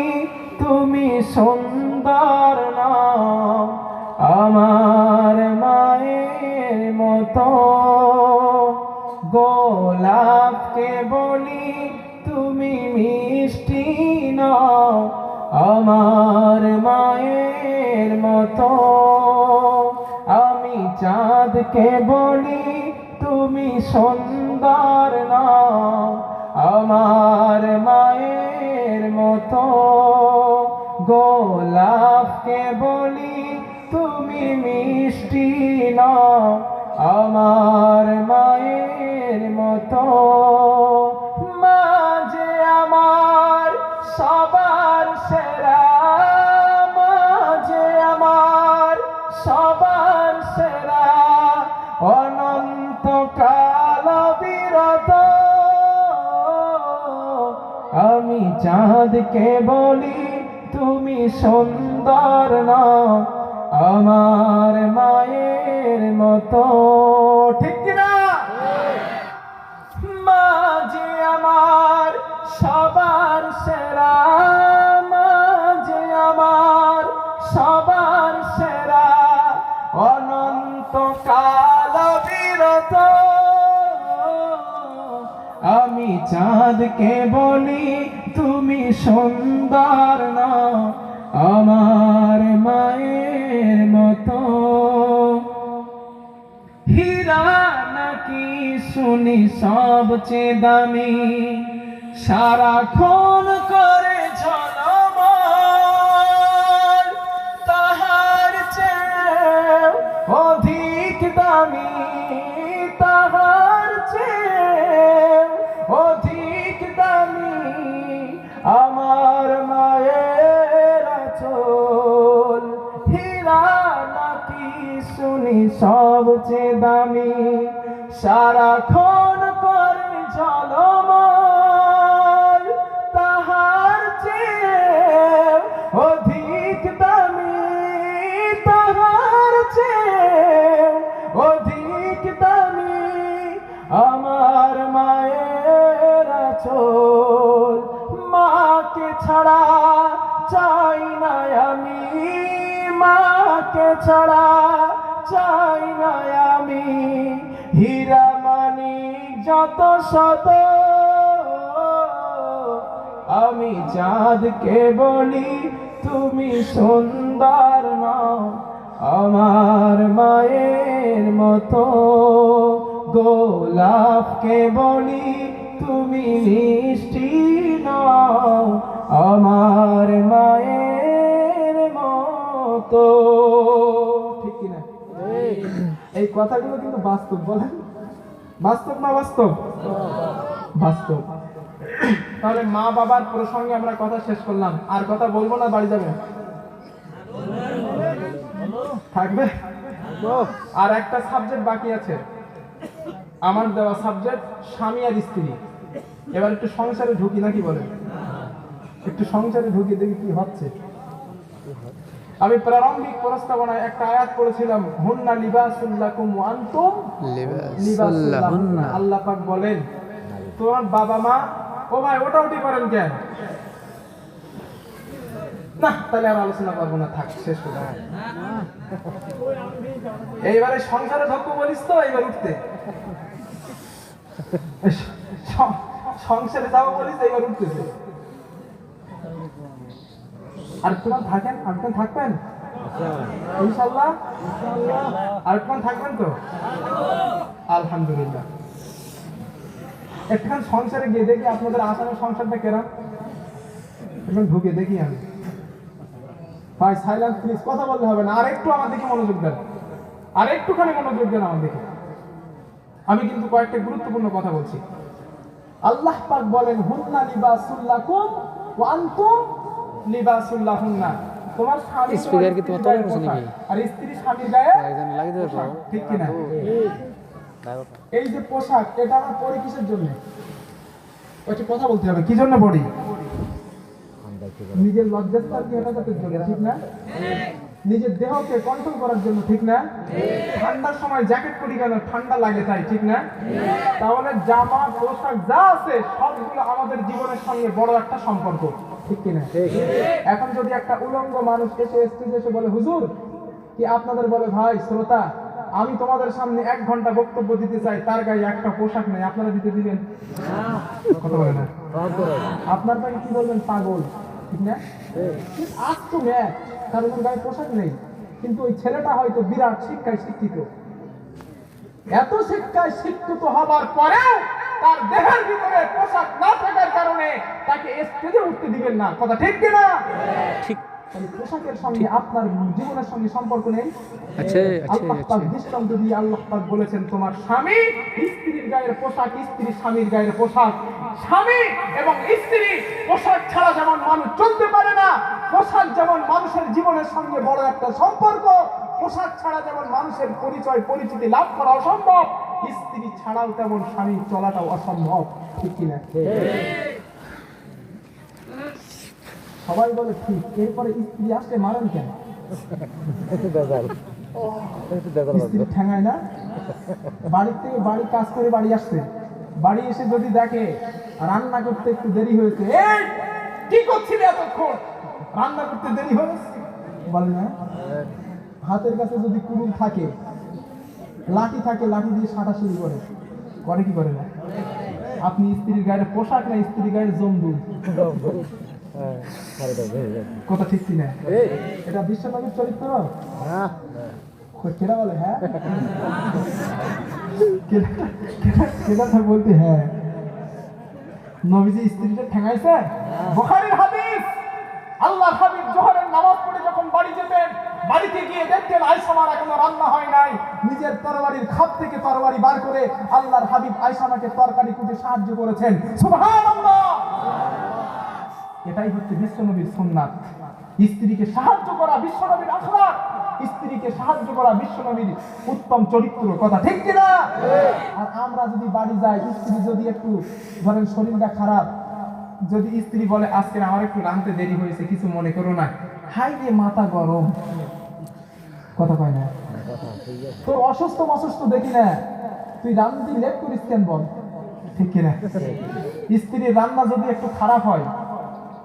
S2: তুমি সুন্দর না, আমার মায়ের মতো, গোলাপকে বলি তুমি মিষ্টি না, আমার মায়ের মতো। আমি চাঁদকে বলি তুমি সুন্দর না, আমার মায়ের মতো, গোলাপকে বলি তুমি মিষ্টি না, আমার মায়ের মতো। মা যে আমার সবার সেরা, মা যে আমার সবার সেরা, অনন্তকাল বিরত। আমি চাঁদকে বলি তুমি সুন্দর না, আমার মায়ের মতো। ঠিক কিনা? মা যে আমার সবার সেরা, মা যে আমার সবার সেরা, অনন্তকাল বিরত। আমি চাঁদকে বলি তুমি সুন্দর না, আমার মায়ের মতো। হীরা নাকি শুনি সবচেয়ে দামি, সারাক্ষণ করে ঝলমল, তাহার চেয়ে অধিক দামি, তাহার চেয়ে অধিক দামি আমার মায়ের আঁচল। হীরা নাকি শুনি সবচেয়ে দামি, সারাক্ষণ করে ঝলমল, তাহার চেয়ে অধিক দামি, তাহার চেয়ে অধিক দামি আমার মায়ের আঁচল। মাকে ছাড়া চাই না আমি, মাকে ছাড়া চাই না আমি, হীরা মানিক যত শত আমি চাঁদকে বলি তুমি সুন্দর নও আমার মায়ের মতো গোলাপকে বলি তুমি মিষ্টি নও আমার মায়ের মতো। ঠিক কিনা? এই কথাগুলো কিন্তু বাস্তব, বলেন বাস্তব না বাস্তব? বাস্তব। তাহলে মা বাবার প্রসঙ্গে আমরা কথা শেষ করলাম, আর কথা বলবো না, বাড়ি যাবে থাকবে? আর একটা সাবজেক্ট বাকি আছে আমার দেওয়া সাবজেক্ট, স্বামী আর স্ত্রী। এবার একটু সংসারে ঢুকি নাকি বলেন? একটু সংসারে ঢুকি দেখি কি হচ্ছে। আমি প্রারম্ভিক প্রস্তাবনায় একটা আয়াত পড়েছিলাম, হুন্না লিবাসুল লাকুম ওয়া আনতুম লিবাসুল লাহুন্না। আল্লাহ পাক বলেন তোমার বাবা মা, ও ভাই ওটা ওটি করেন কেন? না তাহলে আর আলোচনা করবো না, থাক, শেষ করে দাও। এইবারে সংসারে ঢুকবো বলিস তো, এইবার উঠতে সংসারে যাবো বলিস, এইবার উঠতেছে। আর তোমার থাকেন, আপনার থাকবেন ইনশাআল্লাহ, আর তোমার থাকবেন তো আলহামদুলিল্লাহ। একটুখানি সংসারে গিয়ে দেখি আপনাদের আসামের সংসারটা কেরাম, এখন ঢুকে দেখি আমি। ভাই সাইলেন্স প্লিজ, কথা বলতে হবে না, আর একটু আমার দিকে মনোযোগ দেন, আর একটুখানি মনোযোগ দেন আমার দিকে। আমি কিন্তু কয়েকটা গুরুত্বপূর্ণ কথা বলছি। আল্লাহ পাক বলেন হুন্না লিবাসুল লাকুম ওয়া আনতুম লিবাসুল লাহুন্না। তোমার স্বামী
S3: স্পিকার কি তোমার তলে বসে নাকি?
S2: আর স্ত্রী স্বামীর গায়ে
S3: একজন লাগিয়ে দেবে তো।
S2: ঠিক কি না? এই যে পোশাক, এটা আমরা পরি কিসের জন্য? ওইটা কথা বলতে হবে, কি জন্য পরি? নিজের লজ্জাস্থানকে হেফাজতের জন্য, ঠিক না? নিজের দেহকে কন্ট্রোল করার জন্য, ঠিক না? ঠান্ডার সময় জ্যাকেট পরি কেন? ঠান্ডা লাগে তাই, ঠিক না? তাহলে জামা পোশাক যা আছে সবগুলো আমাদের জীবনের সঙ্গে বড় একটা সম্পর্ক, ঠিক কিনা? এখন যদি একটা উলঙ্গ মানুষ এসে স্টেজে এসে বলে, হুজুর কি আপনাদের বলে, ভাই শ্রোতা আমি তোমাদের সামনে 1 ঘন্টা বক্তব্য দিতে চাই, তার গায়ে একটা পোশাক নেই, আপনারা দিতে দিবেন? কথা বলে না, আপনার গায়ে কি বলবেন? পাগল, ঠিক না? আজ তো ম্যাচ, কারণ ওর গায়ে পোশাক নেই, কিন্তু ওই ছেলেটা হয়তো বিরাট শিক্ষায় শিক্ষিত। এত শিক্ষায় শিক্ষিত হবার পরেও তার দেহের ভিতরে পোশাক না থাকার কারণে তাকে স্টেজে উঠতে দিবেন না, কথা ঠিক কিনা?
S3: ঠিক।
S2: পোশাকের সঙ্গে আপনার জীবনের সঙ্গে সম্পর্ক নেই। আল্লাহ পাক দৃষ্টান্ত দিয়ে আল্লাহ পাক বলেছেন তোমার স্বামী স্ত্রীর গায়ের পোশাক, স্ত্রী স্বামীর গায়ের পোশাক। স্বামী এবং স্ত্রী পোশাক ছাড়া যেমন মানুষ চলতে পারে না, পোশাক যেমন মানুষের জীবনের সঙ্গে বড় একটা সম্পর্ক, পোশাক ছাড়া যেমন মানুষের পরিচয় পরিচিতি লাভ করা অসম্ভব, স্ত্রী ছাড়াও তেমন স্বামী চলাটাও অসম্ভব, ঠিক কিনা? সবাই বলে ঠিক, এরপরে স্ত্রী আসলে মারেন কেন? স্ত্রী ঠেঙায় না? বাড়ির থেকে বাড়ি কাজ করে বাড়ি আসছে, বাড়ি এসে যদি দেখে রান্না করতে একটু দেরি হয়েছে, এই কি করছিলে এতক্ষণ? রান্না করতে দেরি হয়েছে বলে না? হাতের কাছে যদি কুড়ুল থাকে, লাঠি থাকে, লাঠি দিয়ে সাঁটা শুরু করে, করে কি করে না? আপনি স্ত্রীর গায়ের পোশাক না স্ত্রীর গায়ের জমদুল, কথা ঠিক কিনা? এটা বিশ্বনবীর চরিত্র? কেটা বলে হ্যাঁ, কেটা বলতে হ্যাঁ, নবীজি স্ত্রীদের ঠেঙাইছে। বুখারীর হাদিস, আল্লাহর হাবিব জোহরের নামাজ পড়ে যখন বাড়ি যেতেন, বাড়িতে গিয়ে দেখতেন আয়েশা মার এখনো রান্না হয় নাই, নিজের তরবারির খাপ থেকে তরবারি বার করে আল্লাহর হাবিব আয়েশা মাকে তরকারি কুটে সাহায্য করেছেন। সুবহানাল্লাহ! এটাই হচ্ছে বিশ্বনবীর সুন্নাত, স্ত্রীকে সাহায্য করা বিশ্বনবীর আখলাক, স্ত্রীকে সাহায্য করা বিশ্বনবীর উত্তম চরিত্র, কথা ঠিক কিনা? আর আমরা যদি বাড়ি যাই, স্ত্রী যদি একটু ধরেন শরীরটা খারাপ, যদি স্ত্রী বলে আজকে আমার একটু রাঁধতে দেরি হয়েছে, কিছু মনে করো না, হাই রে মাথা গরম, কথা কয় না? তোর অসুস্থ দেখি না, তুই রাঁধতে লেট করিস কেন বল, ঠিক কিনা? স্ত্রীর রান্না যদি একটু খারাপ হয়,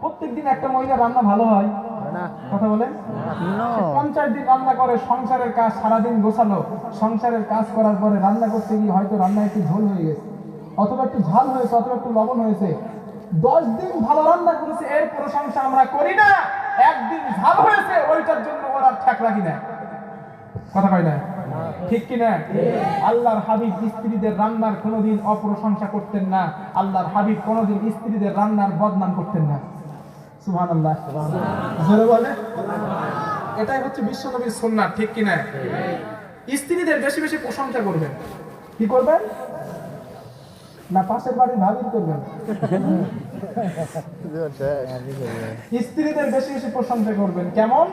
S2: প্রত্যেকদিন একটা মহিলা রান্না ভালো হয়, কথা বলেন? 50 দিন রান্না করে, সংসারের কাজ সারাদিন গোছালো, সংসারের কাজ করার পরে রান্না করতে গিয়ে হয়তো রান্না একটু ঝোল হয়ে গেছে, অথবা একটু ঝাল হয়েছে, অথবা একটু লবণ হয়েছে। 10 দিন ভালো রান্না করেছে, এর প্রশংসা আমরা করি না। একদিন ঝাল হয়েছে, ওইটার জন্য ওরা ঠেক রাখি না। কথা কয় না, ঠিক কিনা? আল্লাহর হাবিব স্ত্রীদের রান্নার কোনোদিন অপ্রশংসা করতেন না। আল্লাহর হাবিব কোনোদিন স্ত্রীদের রান্নার বদনাম করতেন না। সুবহানাল্লাহ, জোরে বলে। এটাই হচ্ছে বিশ্বনবীর সুন্নাত, ঠিক কিনা? স্ত্রীদের বেশি বেশি প্রশংসা করবেন। কি করবেন? না পাশের বাড়ির ভাবির করবেন। স্ত্রীদের বেশি বেশি প্রশংসা করবেন। কেমন?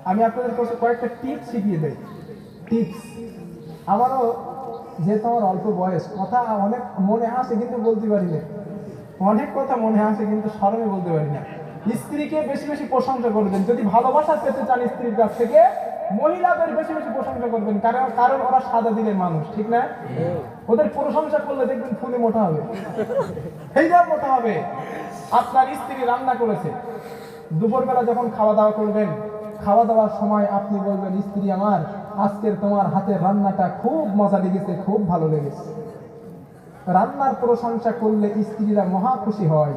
S2: আমি আপনাদের কাছে কয়েকটা টিপস শিখিয়ে দেই। টিপস আমারও, যেহেতু আমার অল্প বয়স, কথা অনেক মনে আসে কিন্তু বলতে পারি না। অনেক কথা মনে আসে কিন্তু শরমে বলতে পারি না। স্ত্রীকে বেশি বেশি প্রশংসা করবেন। যদি ভালোবাসা পেতে চান স্ত্রীর কাছ থেকে, মহিলাদের বেশি বেশি প্রশংসা করবেন। কারণ ওরা সাদা দিনের মানুষ, ঠিক না? ওদের প্রশংসা করলে দেখবেন ফুলে মোটা হবে, এইবার মোটা হবে। আপনার স্ত্রী রান্না করেছে, দুপুরবেলা যখন খাওয়া দাওয়া করবেন, খাওয়া দাওয়ার সময় আপনি বলবেন, স্ত্রী আমার, আজকের তোমার হাতের রান্নাটা খুব মজা লেগেছে, খুব ভালো লেগেছে। রান্নার প্রশংসা করলে স্ত্রীরা মহা খুশি হয়,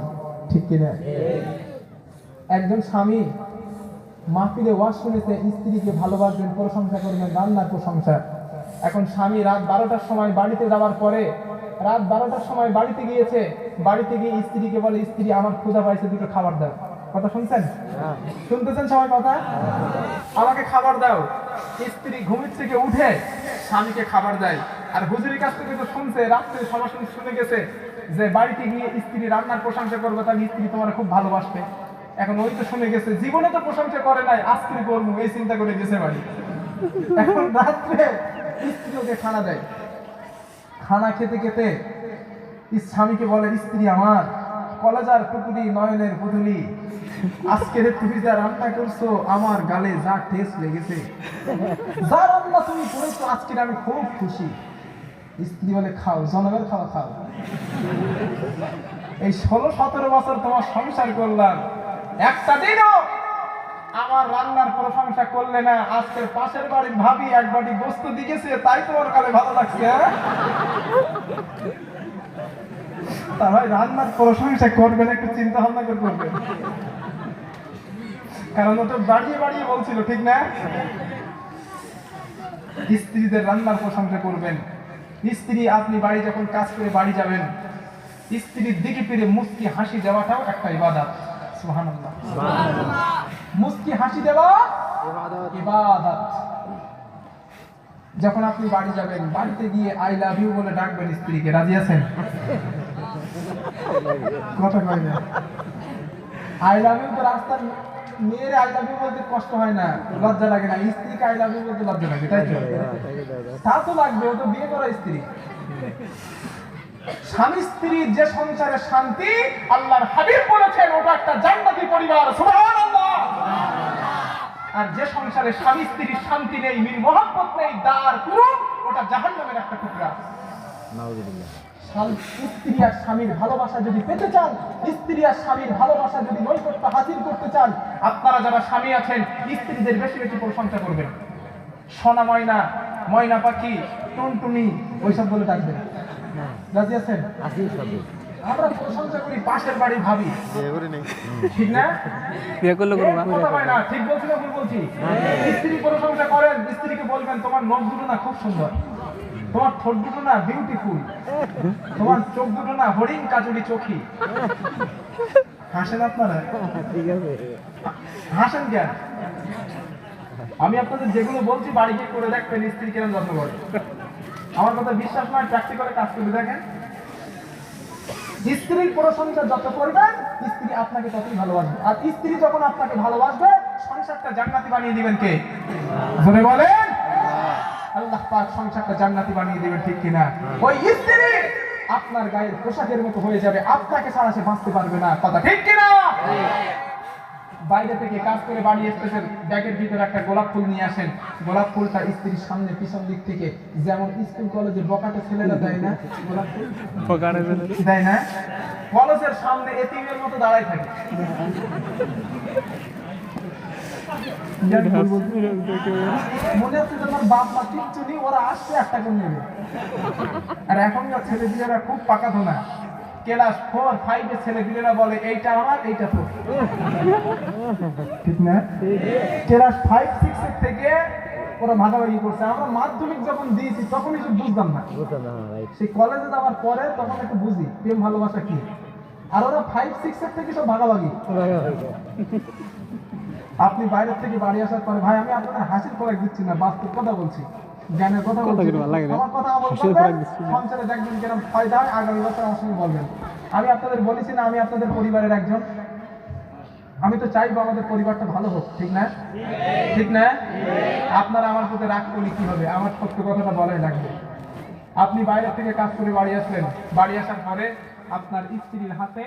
S2: ঠিক কিনা? একজন স্বামী মাহফিলে ওয়াজ শুনেছে, স্ত্রীকে ভালোবাসবেন, প্রশংসা করবেন, রান্নার প্রশংসা। এখন স্বামী রাত 12টার সময় বাড়িতে যাওয়ার পরে, রাত 12টার সময় বাড়িতে গিয়েছে, বাড়িতে গিয়ে স্ত্রীকে বলে, স্ত্রী আমার ক্ষুধা পাইছে, দুটো খাবার দাও। কথা শুনছেন? শুনতেছেন সবাই কথা? আমাকে খাবার দাও। স্ত্রী ঘুমের থেকে উঠে স্বামীকে খাবার দেয়। আর হুজুরের কাছ থেকে তো শুনছে, রাত্রে সবার শুনে গেছে যে বাড়িতে গিয়ে স্ত্রী রান্নার প্রশংসা করবে, তাহলে স্ত্রী তোমার খুব ভালোবাসবে। এখন ওই তো শুনে গেছে, জীবনে তো প্রশংসা করে নাই, আজকে করবো, এই চিন্তা করে গেছে বাড়ি। এখন রাত্রে স্ত্রী ওকে খানা দেয়। খানা খেতে খেতে স্বামীকে বলে, স্ত্রী আমার, কলেজার টুকুরি, নয়নের পুতুলি, আজকে তুমি যা রান্না করছো, আমার গালে যা টেস্ট লেগেছে, যা রান্না তুমি করেছো, আজকে আমি খুব খুশি। স্ত্রী বলে, খাও, জনমের খাওয়া খাও। এই 16-17 বছর তোমার সংসার করলাম, একটা দিনও আমার রান্নার প্রশংসা করলে না। আজকের পাশের বাড়ির ভাবি এক বাটি গোস্ত দিয়েছে, তাই তোমার গালে ভালো লাগছে। তা ভাই, রান্নার প্রশংসা করবেন, একটু চিন্তা ভাবনা করে করবেন, কারণ ওটা বাড়িয়ে বাড়িয়ে বলছিল, ঠিক না? স্ত্রীদের রান্নার প্রশংসা করবেন। স্ত্রী, আপনি বাড়ি যখন কাজ করে বাড়ি যাবেন, স্ত্রীর দিকে ফিরে মুস্কি হাসি দেওয়াটাও একটা ইবাদত। সুবহানাল্লাহ, মুস্কি হাসি দেওয়া ইবাদত। যখন আপনি বাড়ি যাবেন, বাড়িতে গিয়ে আই লাভ ইউ বলে ডাকবেন স্ত্রীকে। রাজি আছেন? কথা কয় না। আই লাভ ইউ তো রাস্তার মেয়ের আই লাভ ইউ বলতে কষ্ট হয় না, লজ্জা লাগে না। স্ত্রীকে আই লাভ ইউ বলতে লজ্জা লাগে, তাই তো? তা তো লাগবে, ও তো বিয়ে করা স্ত্রী। স্বামী স্ত্রীর যে সংসারে শান্তি, আল্লাহর হাবিব বলেছেন ওটা একটা জান্নাতি পরিবার। সুবহানাল্লাহ। আর যে সংসারে স্বামী স্ত্রীর শান্তি নেই, মিল মহব্বত নেই, দার কুরুম, ওটা জাহান্নামের একটা টুকরা। নাউযুবিল্লাহ। স্ত্রী আর স্বামীর ভালোবাসা যদি পেতে চান, স্ত্রী আর স্বামীর ভালোবাসা যদি নৈকট্য হাসিল করতে চান, আপনারা যারা স্বামী আছেন, স্ত্রীদের বেশি বেশি প্রশংসা করবেন। সোনা ময়না, ময়না পাখি, টুনটুনি, ওইসব বলে ডাকবেন। রাজি আছেন? আমরা প্রশংসা করি পাশের বাড়ি ভাবি, ঠিক না? কথা হয় না, ঠিক বলছি না ভুল বলছি? স্ত্রী প্রশংসা করেন, স্ত্রীকে বলবেন, তোমার নখ দুটো না খুব সুন্দর, তোমার ঠোঁট দুটো না বিউটিফুল, তোমার চোখ দুটো না হরিণ কাজুরি চোখি। হাসেন আপনারা? হাসেন কেন? আমি আপনাদের যেগুলো বলছি বাড়িতে করে দেখবেন স্ত্রী কেন যত্ন করে। আমার কথা বিশ্বাস নয়, প্র্যাকটিক্যালে কাজ করে দেখেন। স্ত্রীর প্রশংসা যত করবেন, স্ত্রী আপনাকে ততই ভালোবাসবে। আর স্ত্রী যখন আপনাকে ভালোবাসবে, সংসারটা জান্নাতি বানিয়ে দিবেন কে? জোরে বলেন। আল্লাহ পাক সংসারটা জান্নাতি বানিয়ে দিবেন, ঠিক কিনা? ওই স্ত্রী আপনার গায়ের পোশাকের মতো হয়ে যাবে, আপনাকে ছাড়া সে বাঁচতে পারবে না। কথা ঠিক কিনা? বাইরে থেকে কাজ করে বাড়ি এসেছেন, ব্যাগের ভিতরে একটা গোলাপ ফুল নিয়ে আসেন। গোলাপ ফুলটা স্ত্রীর সামনে পিছন দিক থেকে, যেমন স্কুল কলেজে বকাটে ছেলেরা দেয় না গোলাপ ফুল, দেয় না? কলেজের সামনে এতিমের মতো দাঁড়ায় থাকে। মনে হচ্ছে যে আমার বাপ মা কিচ্ছু নেই, ওরা আসছে একটা করে নেবে। আর এখনকার ছেলেপিলেরা খুব পাকাতো না, ক্লাস 4-5 এর ছেলেপিলেরা বলে এইটা আমার এইটা তোর, ঠিক না? ক্লাস 5-6 এর থেকে ওরা ভাগাভাগি করছে। আমরা মাধ্যমিক যখন দিয়েছি তখন কিছু বুঝতাম না, সেই কলেজে যাওয়ার পরে তখন একটু বুঝি প্রেম ভালোবাসা কি। আর ওরা 5-6 এর থেকে সব ভাগাভাগি। আপনি বাইরের থেকে বাড়ি আসার পরে, ভাই আমি আপনাদের হাসির খোরাক দিচ্ছি না, বাস্তব কথা বলছি, জ্ঞানের কথা বলছি। আমার কথা সঞ্চারে দেখবেন কিরকম ফায়দা হয়, আগামী বছর আমার সঙ্গে বলবেন। আমি আপনাদের বলেছি না আমি আপনাদের পরিবারের একজন, আমি তো চাইবো আমাদের পরিবারটা ভালো হোক, ঠিক না? ঠিক না? আপনারা আমার প্রতি রাগ করলে কি হবে? আমার সত্য কথাটা বলাই লাগবে। আপনি বাইরে থেকে কাজ করে বাড়ি আসলেন, বাড়ি আসার পরে আপনার স্ত্রীর হাতে